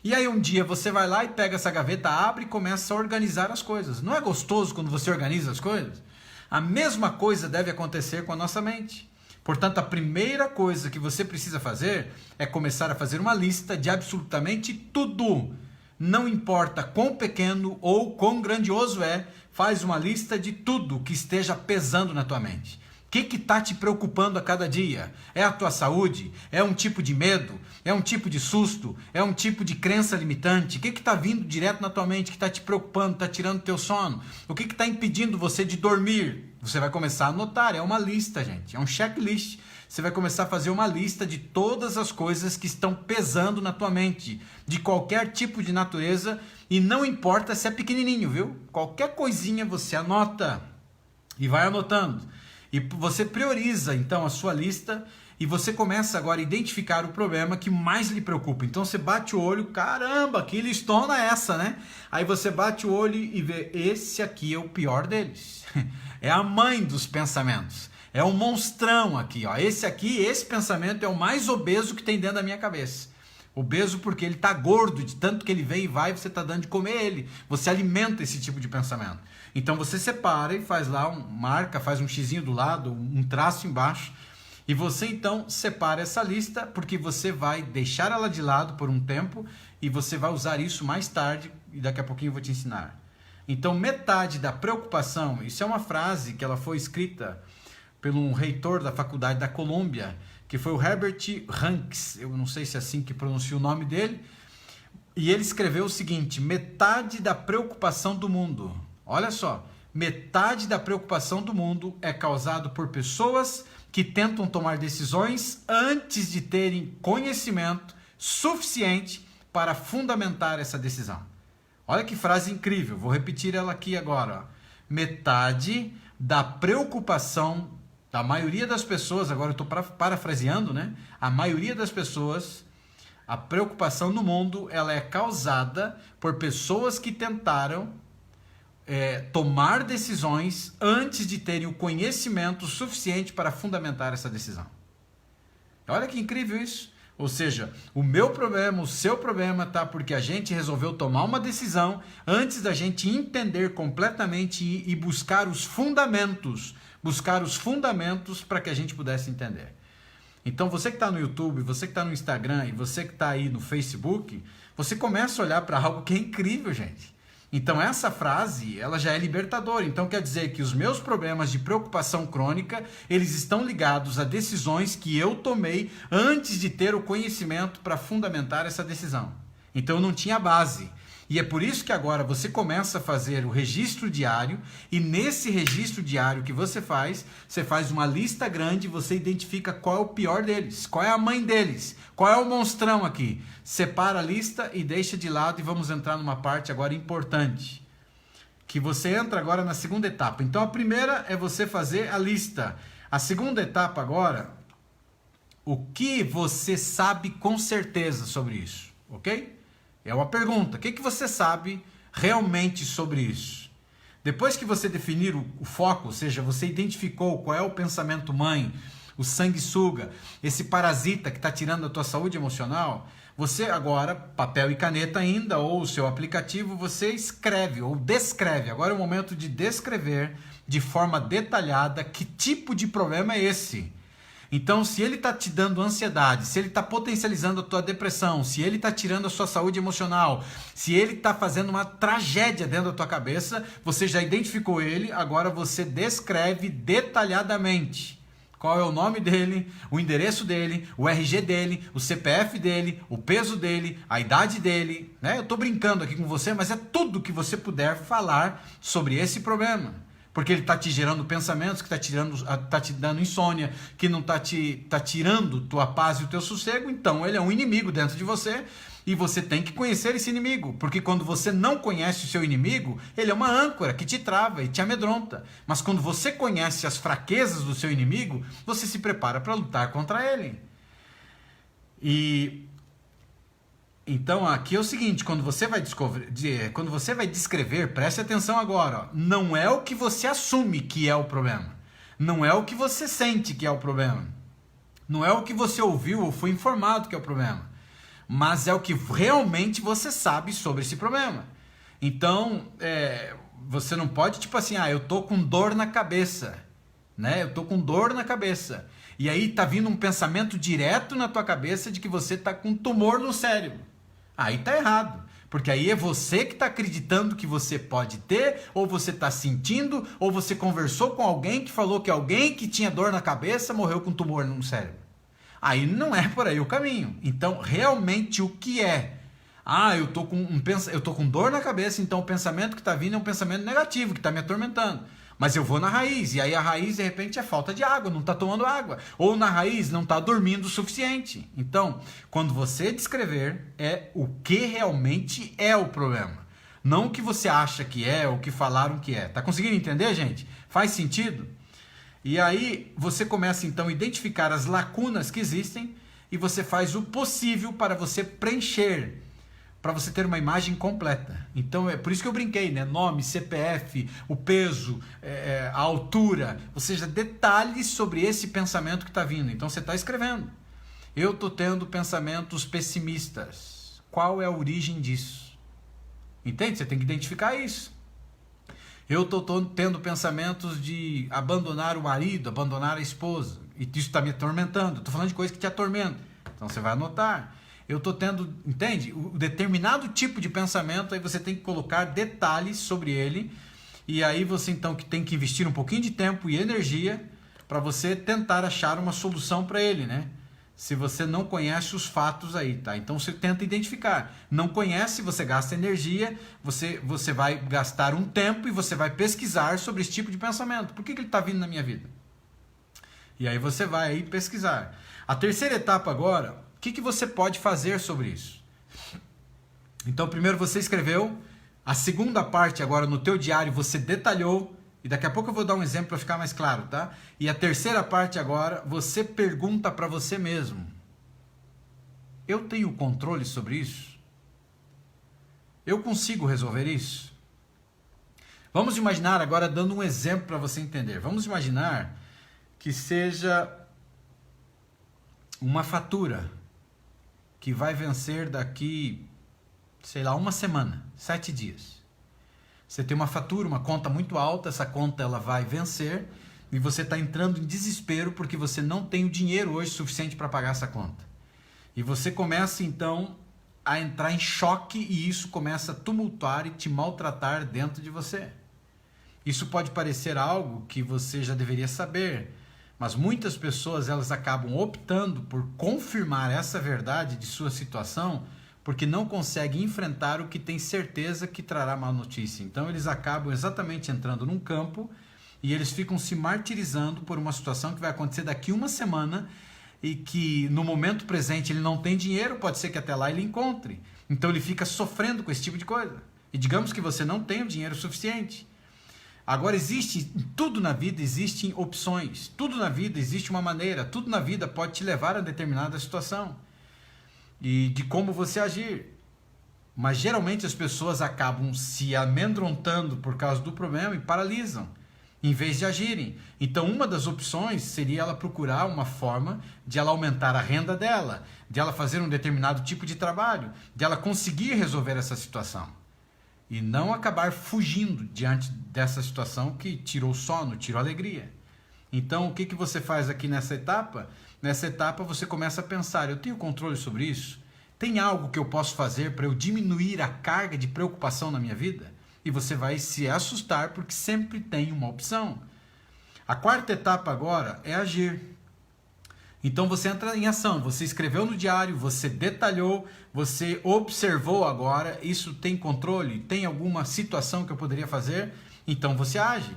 E aí um dia você vai lá e pega essa gaveta, abre e começa a organizar as coisas. Não é gostoso quando você organiza as coisas? A mesma coisa deve acontecer com a nossa mente. Portanto, a primeira coisa que você precisa fazer é começar a fazer uma lista de absolutamente tudo. Não importa quão pequeno ou quão grandioso é, faz uma lista de tudo que esteja pesando na tua mente. O que está te preocupando a cada dia? É a tua saúde? É um tipo de medo? É um tipo de susto? É um tipo de crença limitante? O que está vindo direto na tua mente que está te preocupando, está tirando teu sono? O que está impedindo você de dormir? Você vai começar a anotar, é uma lista, gente, é um checklist. Você vai começar a fazer uma lista de todas as coisas que estão pesando na tua mente, de qualquer tipo de natureza, e não importa se é pequenininho, viu? Qualquer coisinha você anota e vai anotando. E você prioriza então a sua lista e você começa agora a identificar o problema que mais lhe preocupa. Então você bate o olho, caramba, que listona é essa, né? Aí você bate o olho e vê, esse aqui é o pior deles. É a mãe dos pensamentos. É um monstrão aqui, ó. Esse pensamento é o mais obeso que tem dentro da minha cabeça. Obeso porque ele está gordo, de tanto que ele vem e vai, você está dando de comer ele. Você alimenta esse tipo de pensamento. Então você separa e faz lá, marca, faz um xizinho do lado, um traço embaixo. E você então separa essa lista, porque você vai deixar ela de lado por um tempo e você vai usar isso mais tarde, e daqui a pouquinho eu vou te ensinar. Então metade da preocupação, isso é uma frase que ela foi escrita pelo um reitor da faculdade da Colômbia, que foi o Herbert Hanks, eu não sei se é assim que pronuncia o nome dele, e ele escreveu o seguinte: metade da preocupação do mundo, olha só, metade da preocupação do mundo é causado por pessoas que tentam tomar decisões antes de terem conhecimento suficiente para fundamentar essa decisão. Olha que frase incrível, vou repetir ela aqui agora. Ó. Metade da preocupação da maioria das pessoas, agora eu estou parafraseando, né? A maioria das pessoas, a preocupação no mundo, ela é causada por pessoas que tentaram tomar decisões antes de terem o conhecimento suficiente para fundamentar essa decisão. Olha que incrível isso. Ou seja, o meu problema, o seu problema tá porque a gente resolveu tomar uma decisão antes da gente entender completamente e buscar os fundamentos para que a gente pudesse entender. Então você que está no YouTube, você que está no Instagram e você que está aí no Facebook, você começa a olhar para algo que é incrível, gente. Então essa frase, ela já é libertadora. Então quer dizer que os meus problemas de preocupação crônica, eles estão ligados a decisões que eu tomei antes de ter o conhecimento para fundamentar essa decisão. Então eu não tinha base. E é por isso que agora você começa a fazer o registro diário, e nesse registro diário que você faz uma lista grande, você identifica qual é o pior deles, qual é a mãe deles, qual é o monstrão aqui. Separa a lista e deixa de lado, e vamos entrar numa parte agora importante, que você entra agora na segunda etapa. Então a primeira é você fazer a lista. A segunda etapa agora, o que você sabe com certeza sobre isso, ok? É uma pergunta. O que você sabe realmente sobre isso? Depois que você definir o foco, ou seja, você identificou qual é o pensamento mãe, o sanguessuga, esse parasita que está tirando a tua saúde emocional, você agora, papel e caneta ainda, ou o seu aplicativo, você escreve ou descreve. Agora é o momento de descrever de forma detalhada que tipo de problema é esse. Então, se ele está te dando ansiedade, se ele está potencializando a tua depressão, se ele está tirando a sua saúde emocional, se ele está fazendo uma tragédia dentro da tua cabeça, você já identificou ele, agora você descreve detalhadamente. Qual é o nome dele, o endereço dele, o RG dele, o CPF dele, o peso dele, a idade dele, né? Eu estou brincando aqui com você, mas é tudo que você puder falar sobre esse problema. Porque ele está te gerando pensamentos, que está te dando insônia, que não está tirando tua paz e o teu sossego, então ele é um inimigo dentro de você e você tem que conhecer esse inimigo. Porque quando você não conhece o seu inimigo, ele é uma âncora que te trava e te amedronta. Mas quando você conhece as fraquezas do seu inimigo, você se prepara para lutar contra ele. E Então aqui é o seguinte, quando você vai descrever, preste atenção agora, ó, não é o que você assume que é o problema, não é o que você sente que é o problema, não é o que você ouviu ou foi informado que é o problema, mas é o que realmente você sabe sobre esse problema. Então, você não pode, tipo assim, eu tô com dor na cabeça, né? Eu tô com dor na cabeça. E aí tá vindo um pensamento direto na tua cabeça de que você tá com tumor no cérebro. Aí tá errado. Porque aí é você que tá acreditando que você pode ter, ou você tá sentindo, ou você conversou com alguém que falou que alguém que tinha dor na cabeça morreu com tumor no cérebro. Aí não é por aí o caminho. Então, realmente o que é? Eu tô com dor na cabeça, então o pensamento que está vindo é um pensamento negativo, que está me atormentando. Mas eu vou na raiz, e aí a raiz de repente é falta de água, não está tomando água. Ou na raiz não está dormindo o suficiente. Então, quando você descrever, é o que realmente é o problema. Não o que você acha que é, ou o que falaram que é. Tá conseguindo entender, gente? Faz sentido? E aí você começa então a identificar as lacunas que existem e você faz o possível para você preencher, para você ter uma imagem completa. Então é por isso que eu brinquei, né? Nome, CPF, o peso, a altura, ou seja, detalhes sobre esse pensamento que está vindo. Então você está escrevendo. Eu estou tendo pensamentos pessimistas. Qual é a origem disso? Entende? Você tem que identificar isso. Eu estou tendo pensamentos de abandonar o marido, abandonar a esposa. E isso está me atormentando. Estou falando de coisa que te atormenta. Então você vai anotar. Eu estou tendo, entende? O determinado tipo de pensamento, aí você tem que colocar detalhes sobre ele. E aí você então que tem que investir um pouquinho de tempo e energia para você tentar achar uma solução para ele, né? Se você não conhece os fatos aí, tá? Então você tenta identificar. Não conhece, você gasta energia, você vai gastar um tempo e você vai pesquisar sobre esse tipo de pensamento. Por que ele está vindo na minha vida? E aí você vai aí pesquisar. A terceira etapa agora, o que você pode fazer sobre isso? Então primeiro você escreveu, a segunda parte agora no teu diário você detalhou, e daqui a pouco eu vou dar um exemplo para ficar mais claro, tá? E a terceira parte agora, você pergunta para você mesmo: eu tenho controle sobre isso? Eu consigo resolver isso? Vamos imaginar agora, dando um exemplo para você entender. Vamos imaginar que seja uma fatura que vai vencer daqui, sei lá, uma semana, 7 dias. Você tem uma fatura, uma conta muito alta, essa conta ela vai vencer e você está entrando em desespero porque você não tem o dinheiro hoje suficiente para pagar essa conta. E você começa então a entrar em choque e isso começa a tumultuar e te maltratar dentro de você. Isso pode parecer algo que você já deveria saber, mas muitas pessoas elas acabam optando por confirmar essa verdade de sua situação porque não conseguem enfrentar o que tem certeza que trará má notícia. Então eles acabam exatamente entrando num campo e eles ficam se martirizando por uma situação que vai acontecer daqui uma semana e que no momento presente ele não tem dinheiro, pode ser que até lá ele encontre. Então ele fica sofrendo com esse tipo de coisa. E digamos que você não tem o dinheiro suficiente. Agora tudo na vida existem opções, tudo na vida existe uma maneira, tudo na vida pode te levar a determinada situação. E de como você agir. Mas geralmente as pessoas acabam se amedrontando por causa do problema e paralisam, em vez de agirem. Então uma das opções seria ela procurar uma forma de ela aumentar a renda dela, de ela fazer um determinado tipo de trabalho, de ela conseguir resolver essa situação. E não acabar fugindo diante dessa situação que tirou o sono, tirou a alegria. Então o que você faz aqui nessa etapa? Nessa etapa você começa a pensar: eu tenho controle sobre isso? Tem algo que eu posso fazer para eu diminuir a carga de preocupação na minha vida? E você vai se assustar porque sempre tem uma opção. A quarta etapa agora é agir. Então você entra em ação, você escreveu no diário, você detalhou, você observou agora, isso tem controle? Tem alguma situação que eu poderia fazer? Então você age.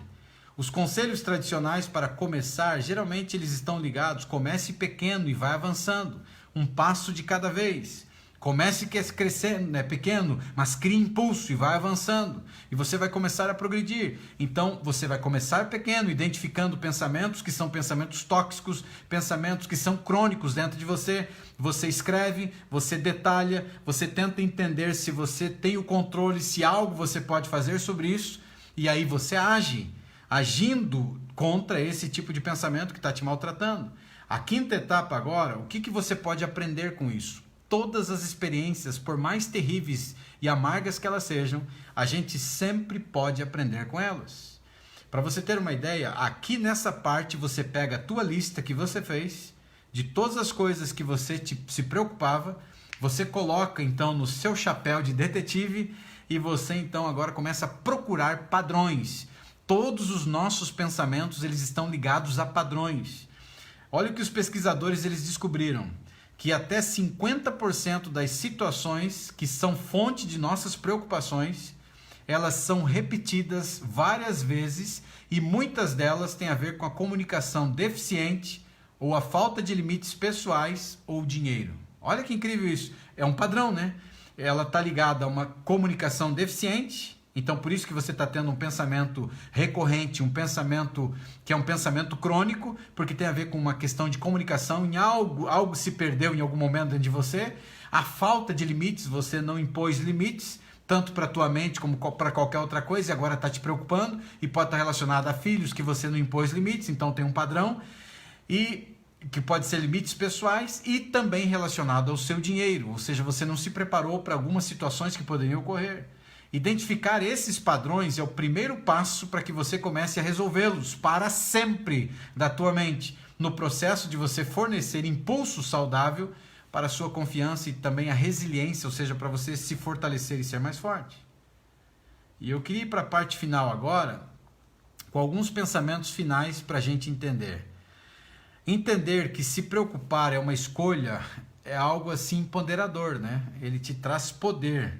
Os conselhos tradicionais para começar, geralmente eles estão ligados, comece pequeno e vai avançando, um passo de cada vez. Comece crescendo, né, pequeno, mas crie impulso e vai avançando. E você vai começar a progredir. Então, você vai começar pequeno, identificando pensamentos que são pensamentos tóxicos, pensamentos que são crônicos dentro de você. Você escreve, você detalha, você tenta entender se você tem o controle, se algo você pode fazer sobre isso. E aí você age, agindo contra esse tipo de pensamento que está te maltratando. A quinta etapa agora, o que você pode aprender com isso? Todas as experiências, por mais terríveis e amargas que elas sejam, a gente sempre pode aprender com elas. Para você ter uma ideia, aqui nessa parte você pega a tua lista que você fez, de todas as coisas que você se preocupava, você coloca então no seu chapéu de detetive e você então agora começa a procurar padrões. Todos os nossos pensamentos, eles estão ligados a padrões. Olha o que os pesquisadores eles descobriram. Que até 50% das situações que são fonte de nossas preocupações, elas são repetidas várias vezes e muitas delas têm a ver com a comunicação deficiente ou a falta de limites pessoais ou dinheiro. Olha que incrível isso. É um padrão, né? Ela está ligada a uma comunicação deficiente. Então, por isso que você está tendo um pensamento recorrente, um pensamento que é um pensamento crônico, porque tem a ver com uma questão de comunicação, em algo se perdeu em algum momento dentro de você. A falta de limites, você não impôs limites, tanto para a tua mente como para qualquer outra coisa, e agora está te preocupando, e pode estar relacionado a filhos que você não impôs limites, então tem um padrão, e que pode ser limites pessoais, e também relacionado ao seu dinheiro, ou seja, você não se preparou para algumas situações que poderiam ocorrer. Identificar esses padrões é o primeiro passo para que você comece a resolvê-los para sempre da tua mente, no processo de você fornecer impulso saudável para a sua confiança e também a resiliência, ou seja, para você se fortalecer e ser mais forte. E eu queria ir para a parte final agora, com alguns pensamentos finais para a gente entender. Entender que se preocupar é uma escolha é algo assim empoderador, né? Ele te traz poder.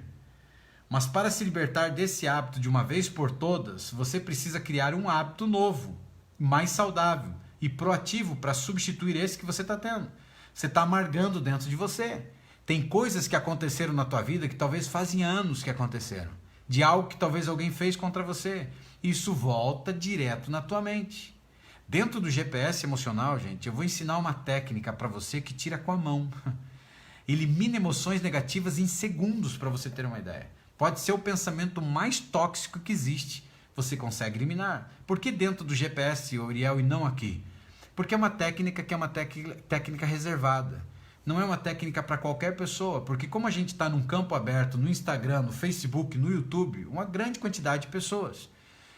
Mas para se libertar desse hábito de uma vez por todas, você precisa criar um hábito novo, mais saudável e proativo para substituir esse que você está tendo. Você está amargando dentro de você. Tem coisas que aconteceram na tua vida que talvez fazem anos que aconteceram. De algo que talvez alguém fez contra você. Isso volta direto na tua mente. Dentro do GPS emocional, gente, eu vou ensinar uma técnica para você que tira com a mão. Elimina emoções negativas em segundos para você ter uma ideia. Pode ser o pensamento mais tóxico que existe, você consegue eliminar. Por que dentro do GPS, Uriel, e não aqui? Porque é uma técnica que é uma técnica reservada. Não é uma técnica para qualquer pessoa, porque como a gente está num campo aberto, no Instagram, no Facebook, no YouTube, uma grande quantidade de pessoas.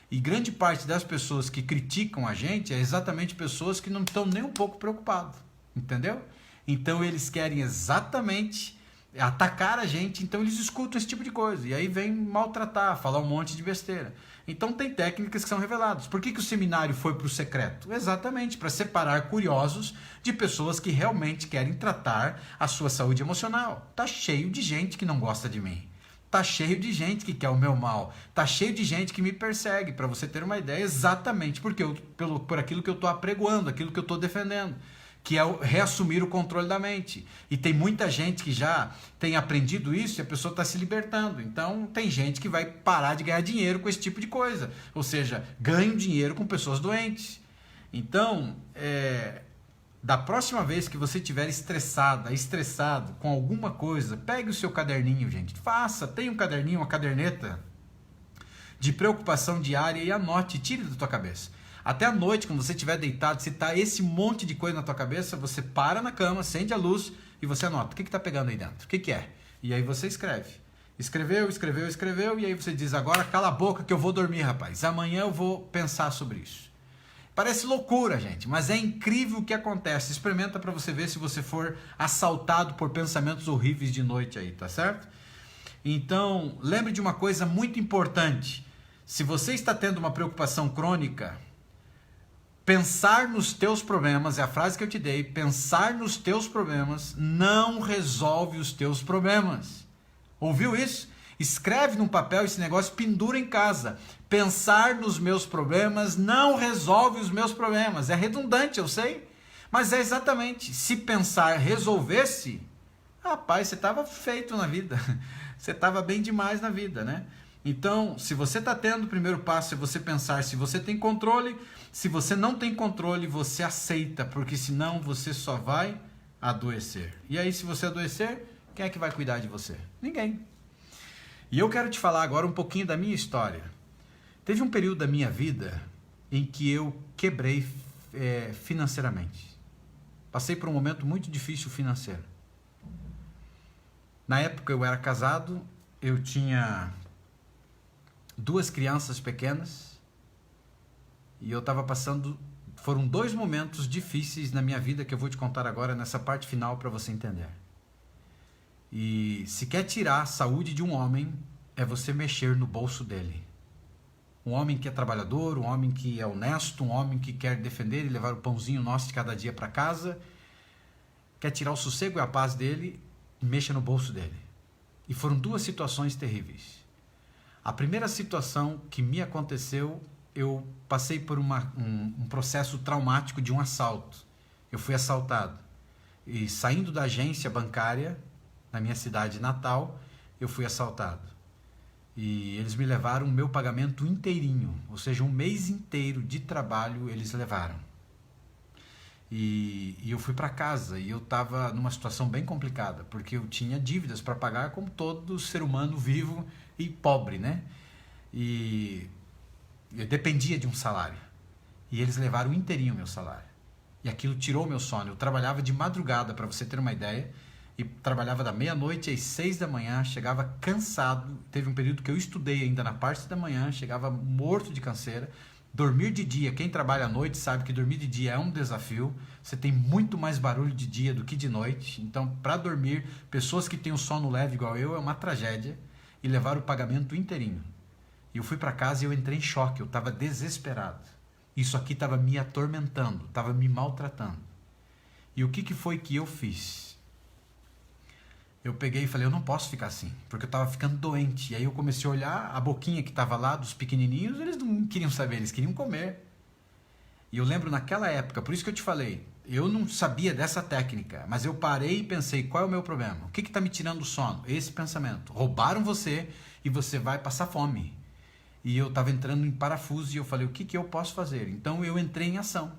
E grande parte das pessoas que criticam a gente é exatamente pessoas que não estão nem um pouco preocupadas, entendeu? Então eles querem exatamente atacar a gente, então eles escutam esse tipo de coisa, e aí vem maltratar, falar um monte de besteira. Então tem técnicas que são reveladas. Por que o seminário foi para o secreto? Exatamente, para separar curiosos de pessoas que realmente querem tratar a sua saúde emocional. Tá cheio de gente que não gosta de mim. Tá cheio de gente que quer o meu mal. Tá cheio de gente que me persegue, para você ter uma ideia, exatamente porque por aquilo que eu estou apregoando, aquilo que eu estou defendendo, que é reassumir o controle da mente. E tem muita gente que já tem aprendido isso e a pessoa está se libertando. Então, tem gente que vai parar de ganhar dinheiro com esse tipo de coisa. Ou seja, ganha dinheiro com pessoas doentes. Então, da próxima vez que você estiver estressado com alguma coisa, pegue o seu caderninho, gente. Tenha um caderninho, uma caderneta de preocupação diária e anote, tire da tua cabeça. Até à noite, quando você estiver deitado, se está esse monte de coisa na tua cabeça, você para na cama, acende a luz e você anota. O que está pegando aí dentro? O que é? E aí você escreve. Escreveu, e aí você diz, agora cala a boca que eu vou dormir, rapaz. Amanhã eu vou pensar sobre isso. Parece loucura, gente, mas é incrível o que acontece. Experimenta para você ver se você for assaltado por pensamentos horríveis de noite aí, tá certo? Então, lembre de uma coisa muito importante. Se você está tendo uma preocupação crônica, pensar nos teus problemas, é a frase que eu te dei, pensar nos teus problemas não resolve os teus problemas. Ouviu isso? Escreve num papel esse negócio, pendura em casa. Pensar nos meus problemas não resolve os meus problemas. É redundante, eu sei, mas é exatamente. Se pensar resolvesse, rapaz, você estava feito na vida. Você estava bem demais na vida, né? Então, se você está tendo o primeiro passo, é você pensar se você tem controle. Se você não tem controle, você aceita, porque senão você só vai adoecer. E aí, se você adoecer, quem é que vai cuidar de você? Ninguém. E eu quero te falar agora um pouquinho da minha história. Teve um período da minha vida em que eu quebrei financeiramente. Passei por um momento muito difícil financeiro. Na época eu era casado, eu tinha 2 crianças pequenas e eu estava passando... Foram 2 momentos difíceis na minha vida que eu vou te contar agora nessa parte final para você entender. E se quer tirar a saúde de um homem, é você mexer no bolso dele. Um homem que é trabalhador, um homem que é honesto, um homem que quer defender e levar o pãozinho nosso de cada dia para casa, quer tirar o sossego e a paz dele, mexa no bolso dele. E foram 2 situações terríveis. A primeira situação que me aconteceu, eu passei por um processo traumático de um assalto. Eu fui assaltado. E saindo da agência bancária, na minha cidade natal, eu fui assaltado. E eles me levaram o meu pagamento inteirinho, ou seja, um mês inteiro de trabalho eles levaram. E eu fui para casa e eu estava numa situação bem complicada, porque eu tinha dívidas para pagar como todo ser humano vivo e pobre, né? E eu dependia de um salário. E eles levaram inteirinho o meu salário. E aquilo tirou meu sono. Eu trabalhava de madrugada, para você ter uma ideia, e trabalhava da meia-noite às 6 da manhã, chegava cansado. Teve um período que eu estudei ainda na parte da manhã, chegava morto de canseira. Dormir de dia, quem trabalha à noite sabe que dormir de dia é um desafio. Você tem muito mais barulho de dia do que de noite. Então, para dormir, pessoas que têm o sono leve igual eu, é uma tragédia. E levaram o pagamento inteirinho. E eu fui para casa e eu entrei em choque, eu estava desesperado. Isso aqui estava me atormentando, estava me maltratando. E o que foi que eu fiz? Eu peguei e falei, eu não posso ficar assim, porque eu estava ficando doente. E aí eu comecei a olhar a boquinha que estava lá dos pequenininhos, eles não queriam saber, eles queriam comer. E eu lembro naquela época, por isso que eu te falei, eu não sabia dessa técnica, mas eu parei e pensei, qual é o meu problema? O que está me tirando o sono? Esse pensamento. Roubaram você e você vai passar fome. E eu estava entrando em parafuso e eu falei, o que eu posso fazer? Então eu entrei em ação.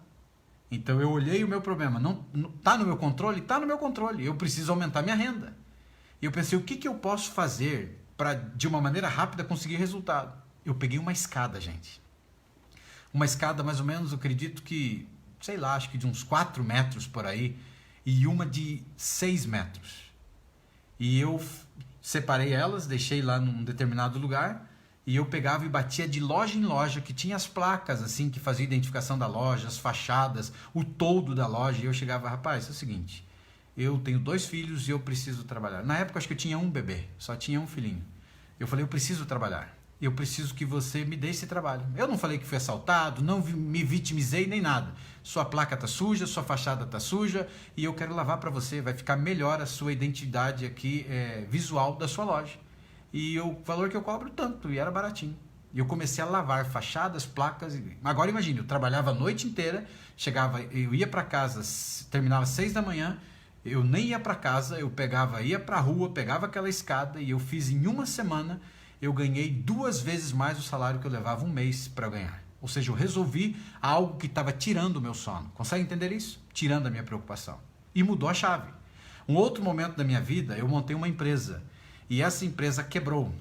Então eu olhei o meu problema. Não está no meu controle? Está no meu controle. Eu preciso aumentar minha renda. E eu pensei, o que eu posso fazer para, de uma maneira rápida, conseguir resultado? Eu peguei uma escada, gente. Uma escada mais ou menos, eu acredito que, sei lá, acho que de uns 4 metros por aí. E uma de 6 metros. E eu separei elas, deixei lá num determinado lugar. E eu pegava e batia de loja em loja, que tinha as placas assim, que fazia identificação da loja, as fachadas, o toldo da loja. E eu chegava, rapaz, é o seguinte, eu tenho 2 filhos e eu preciso trabalhar. Na época acho que eu tinha um bebê, só tinha um filhinho. Eu falei, eu preciso trabalhar. Eu preciso que você me dê esse trabalho. Eu não falei que fui assaltado, não me vitimizei nem nada. Sua placa tá suja, sua fachada tá suja e eu quero lavar para você. Vai ficar melhor a sua identidade aqui visual da sua loja. E o valor que eu cobro tanto, e era baratinho. E eu comecei a lavar fachadas, placas. Agora imagine, eu trabalhava a noite inteira, chegava, eu ia para casa, terminava às 6 da manhã, eu nem ia para casa, eu ia para a rua, pegava aquela escada e eu fiz em uma semana, eu ganhei 2 vezes mais o salário que eu levava um mês para ganhar. Ou seja, eu resolvi algo que estava tirando o meu sono. Consegue entender isso? Tirando a minha preocupação. E mudou a chave. Um outro momento da minha vida, eu montei uma empresa. E essa empresa quebrou.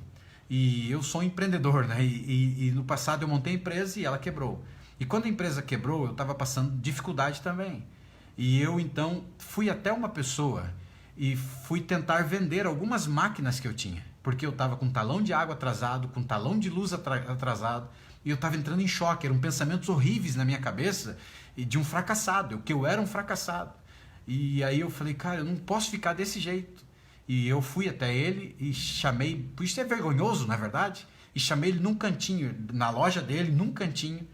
E eu sou um empreendedor, né? E no passado eu montei a empresa e ela quebrou. E quando a empresa quebrou, eu estava passando dificuldade também. E eu então fui até uma pessoa e fui tentar vender algumas máquinas que eu tinha. Porque eu estava com talão de água atrasado, com talão de luz atrasado. E eu estava entrando em choque. Eram pensamentos horríveis na minha cabeça de um fracassado. Que eu era um fracassado. E aí eu falei, cara, eu não posso ficar desse jeito. E eu fui até ele e chamei, por isso é vergonhoso, na verdade, e chamei ele num cantinho, na loja dele, num cantinho.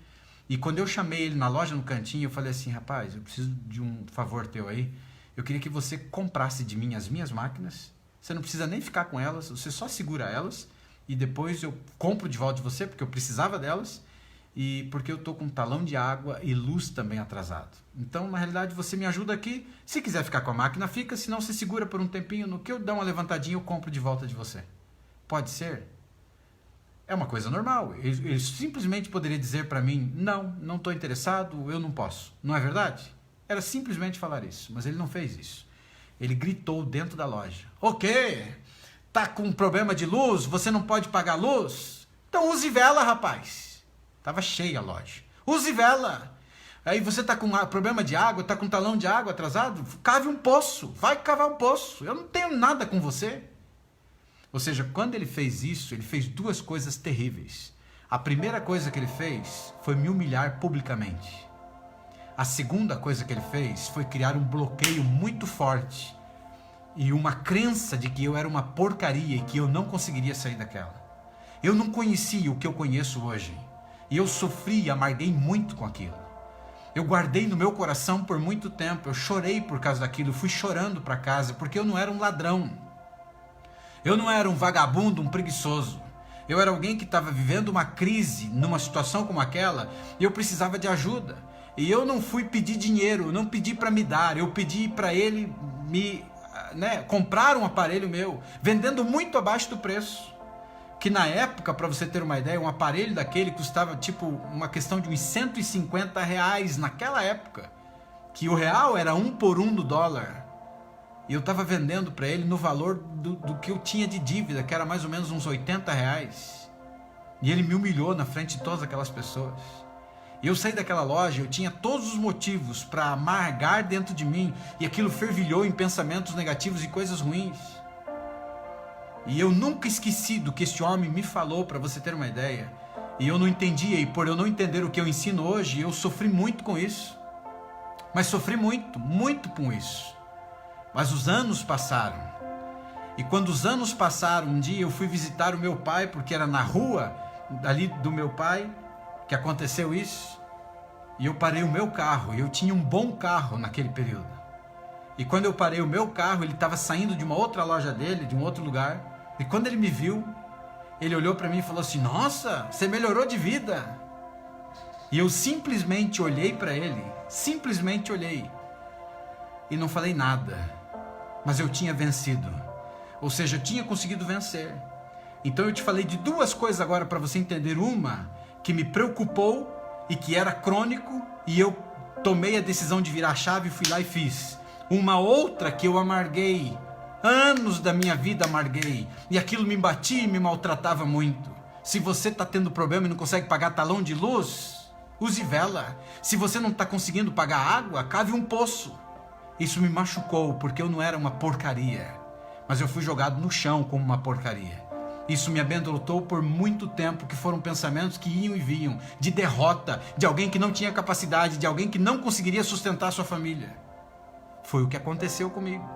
E quando eu chamei ele na loja, no cantinho, eu falei assim, rapaz, eu preciso de um favor teu aí. Eu queria que você comprasse de mim as minhas máquinas. Você não precisa nem ficar com elas, você só segura elas. E depois eu compro de volta de você, porque eu precisava delas. e porque eu estou com um talão de água e luz também atrasado. Então, na realidade, você me ajuda aqui. Se quiser ficar com a máquina, fica. Se não, você segura por um tempinho. No que eu dar uma levantadinha, eu compro de volta de você. Pode ser? É uma coisa normal. Ele simplesmente poderia dizer para mim, não estou interessado, eu não posso. Não é verdade? Era simplesmente falar isso, mas ele não fez isso. Ele gritou dentro da loja. O quê? Tá com um problema de luz? Você não pode pagar luz? Então use vela, rapaz. Tava cheia a loja. Use vela. Aí você tá com problema de água, tá com um talão de água atrasado? Cave um poço. Vai cavar um poço. Eu não tenho nada com você. Ou seja, quando ele fez isso, ele fez duas coisas terríveis. A primeira coisa que ele fez foi me humilhar publicamente. A segunda coisa que ele fez foi criar um bloqueio muito forte e uma crença de que eu era uma porcaria e que eu não conseguiria sair daquela. Eu não conhecia o que eu conheço hoje e eu sofri e amarguei muito com aquilo. Eu guardei no meu coração por muito tempo, eu chorei por causa daquilo, fui chorando para casa porque eu não era um ladrão. Eu não era um vagabundo, um preguiçoso. Eu era alguém que estava vivendo uma crise numa situação como aquela e eu precisava de ajuda. E eu não fui pedir dinheiro, não pedi para me dar, eu pedi para ele me comprar um aparelho meu, vendendo muito abaixo do preço. Que na época, para você ter uma ideia, um aparelho daquele custava tipo uma questão de uns R$150 naquela época. Que o real era 1 por 1 do dólar. E eu estava vendendo para ele no valor do que eu tinha de dívida, que era mais ou menos uns R$80. E ele me humilhou na frente de todas aquelas pessoas. E eu saí daquela loja, eu tinha todos os motivos para amargar dentro de mim, e aquilo fervilhou em pensamentos negativos e coisas ruins. E eu nunca esqueci do que este homem me falou, para você ter uma ideia. E eu não entendia, e por eu não entender o que eu ensino hoje, eu sofri muito com isso. Mas sofri muito com isso. Mas os anos passaram. E quando os anos passaram, um dia eu fui visitar o meu pai, porque era na rua ali do meu pai que aconteceu isso. E eu parei o meu carro, e eu tinha um bom carro naquele período. E quando eu parei o meu carro, ele estava saindo de uma outra loja dele, de um outro lugar. E quando ele me viu, ele olhou para mim e falou assim, nossa, você melhorou de vida. E eu simplesmente olhei para ele, simplesmente olhei. E não falei nada. Mas eu tinha vencido. Ou seja, eu tinha conseguido vencer. Então eu te falei de duas coisas agora para você entender. Uma que me preocupou e que era crônico, e eu tomei a decisão de virar a chave e fui lá e fiz. Uma outra que eu amarguei, anos da minha vida amarguei, e aquilo me batia e me maltratava muito. Se você está tendo problema e não consegue pagar talão de luz, use vela. Se você não está conseguindo pagar água, cave um poço. Isso me machucou porque eu não era uma porcaria, mas eu fui jogado no chão como uma porcaria. Isso me amedrontou por muito tempo, que foram pensamentos que iam e vinham, de derrota, de alguém que não tinha capacidade, de alguém que não conseguiria sustentar sua família. Foi o que aconteceu comigo.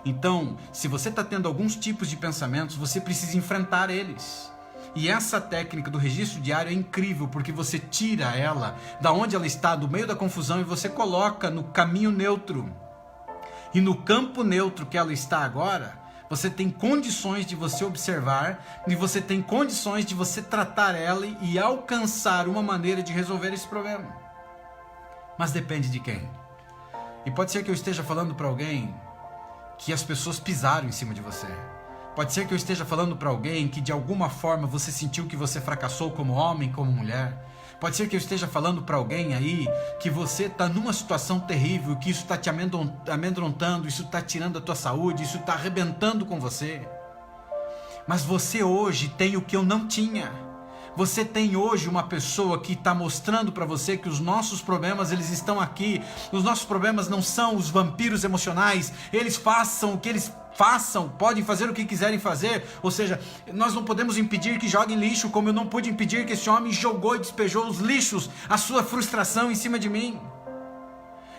Então, se você está tendo alguns tipos de pensamentos, você precisa enfrentar eles. E essa técnica do registro diário é incrível, porque você tira ela da onde ela está, do meio da confusão, e você coloca no caminho neutro. E no campo neutro que ela está agora, você tem condições de você observar, e você tem condições de você tratar ela e alcançar uma maneira de resolver esse problema. Mas depende de quem. E pode ser que eu esteja falando para alguém que as pessoas pisaram em cima de você. Pode ser que eu esteja falando para alguém que de alguma forma você sentiu que você fracassou como homem, como mulher. Pode ser que eu esteja falando para alguém aí que você está numa situação terrível, que isso está te amedrontando, isso está tirando a tua saúde, isso está arrebentando com você. Mas você hoje tem o que eu não tinha. Você tem hoje uma pessoa que está mostrando para você que os nossos problemas, eles estão aqui. Os nossos problemas não são os vampiros emocionais. Eles façam o que eles façam, podem fazer o que quiserem fazer. Ou seja, nós não podemos impedir que joguem lixo, como eu não pude impedir que esse homem jogou e despejou os lixos, a sua frustração em cima de mim.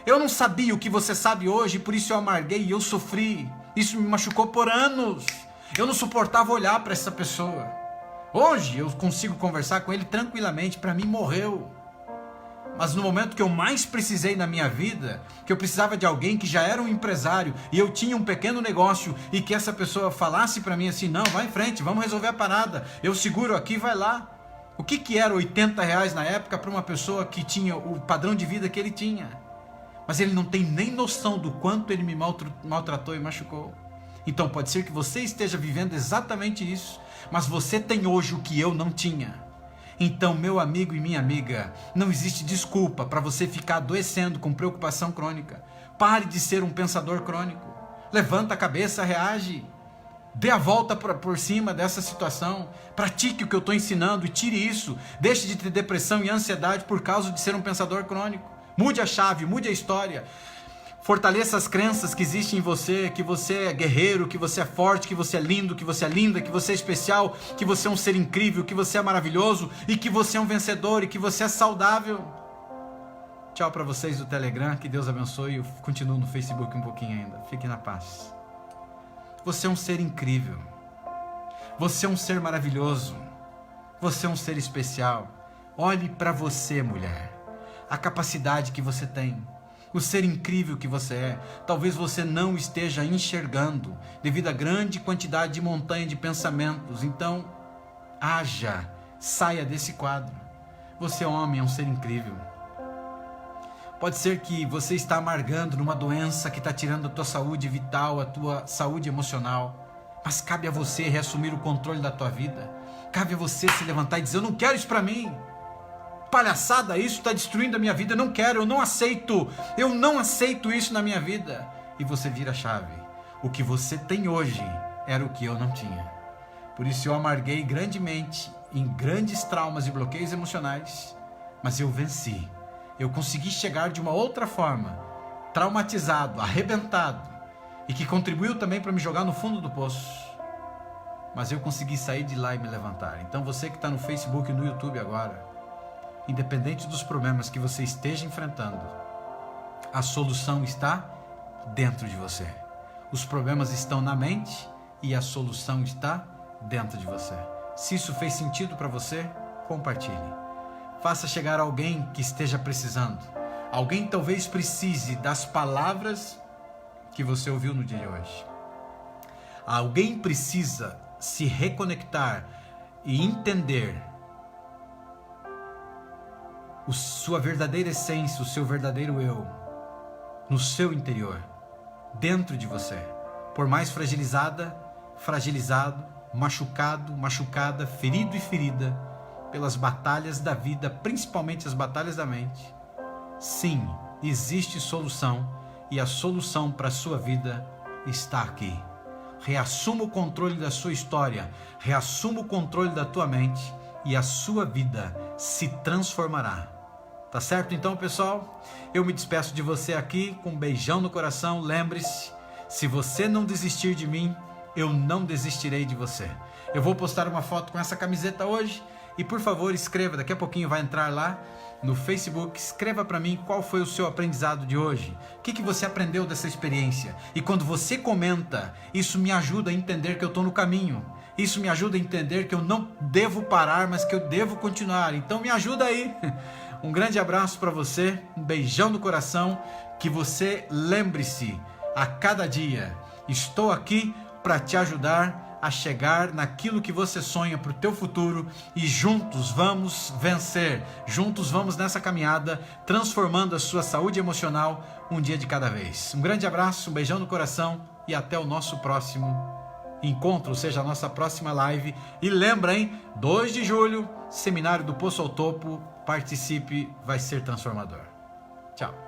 Eu não sabia o que você sabe hoje, por isso eu amarguei e eu sofri. Isso me machucou por anos. Eu não suportava olhar para essa pessoa. Hoje eu consigo conversar com ele tranquilamente, para mim morreu. Mas no momento que eu mais precisei na minha vida, que eu precisava de alguém que já era um empresário, e eu tinha um pequeno negócio, e que essa pessoa falasse para mim assim, não, vai em frente, vamos resolver a parada, eu seguro aqui, vai lá. O que era R$80 na época para uma pessoa que tinha o padrão de vida que ele tinha? Mas ele não tem nem noção do quanto ele me maltratou e machucou. Então pode ser que você esteja vivendo exatamente isso, mas você tem hoje o que eu não tinha. Então, meu amigo e minha amiga, não existe desculpa para você ficar adoecendo com preocupação crônica. Pare de ser um pensador crônico. Levanta a cabeça, reage. Dê a volta por cima dessa situação. Pratique o que eu estou ensinando e tire isso. Deixe de ter depressão e ansiedade por causa de ser um pensador crônico. Mude a chave, mude a história. Fortaleça as crenças que existem em você, que você é guerreiro, que você é forte, que você é lindo, que você é linda, que você é especial, que você é um ser incrível, que você é maravilhoso e que você é um vencedor e que você é saudável. Tchau para vocês do Telegram, que Deus abençoe. Eu continuo no Facebook um pouquinho ainda. Fiquem na paz. Você é um ser incrível. Você é um ser maravilhoso. Você é um ser especial. Olhe para você, mulher. A capacidade que você tem. O ser incrível que você é. Talvez você não esteja enxergando devido à grande quantidade de montanha de pensamentos. Então, haja, saia desse quadro. Você, homem, é um ser incrível. Pode ser que você está amargando numa doença que está tirando a tua saúde vital, a tua saúde emocional. Mas cabe a você reassumir o controle da tua vida. Cabe a você se levantar e dizer: eu não quero isso para mim. Palhaçada, isso está destruindo a minha vida, eu não quero, eu não aceito isso na minha vida. E você vira a chave. O que você tem hoje era o que eu não tinha. Por isso eu amarguei grandemente em grandes traumas e bloqueios emocionais, mas eu venci. Eu consegui chegar de uma outra forma, traumatizado, arrebentado, e que contribuiu também para me jogar no fundo do poço. Mas eu consegui sair de lá e me levantar. Então você que está no Facebook e no YouTube agora, independente dos problemas que você esteja enfrentando, a solução está dentro de você. Os problemas estão na mente e a solução está dentro de você. Se isso fez sentido para você, compartilhe. Faça chegar alguém que esteja precisando. Alguém talvez precise das palavras que você ouviu no dia de hoje. Alguém precisa se reconectar e entender sua verdadeira essência, o seu verdadeiro eu, no seu interior, dentro de você. Por mais fragilizado, machucada, ferido e ferida pelas batalhas da vida, principalmente as batalhas da mente. Sim, existe solução e a solução para a sua vida está aqui. Reassuma o controle da sua história, reassuma o controle da tua mente e a sua vida se transformará. Tá certo então, pessoal? Eu me despeço de você aqui com um beijão no coração. Lembre-se, se você não desistir de mim, eu não desistirei de você. Eu vou postar uma foto com essa camiseta hoje e, por favor, escreva, daqui a pouquinho vai entrar lá no Facebook, escreva para mim qual foi o seu aprendizado de hoje. O que você aprendeu dessa experiência? E quando você comenta, isso me ajuda a entender que eu estou no caminho. Isso me ajuda a entender que eu não devo parar, mas que eu devo continuar. Então me ajuda aí. Um grande abraço para você, um beijão no coração, que você lembre-se a cada dia, estou aqui para te ajudar a chegar naquilo que você sonha para o teu futuro e juntos vamos vencer, juntos vamos nessa caminhada, transformando a sua saúde emocional um dia de cada vez. Um grande abraço, um beijão no coração e até o nosso próximo encontro, ou seja, a nossa próxima live. E lembra, hein? 2 de julho, Seminário do Poço ao Topo, participe, vai ser transformador. Tchau.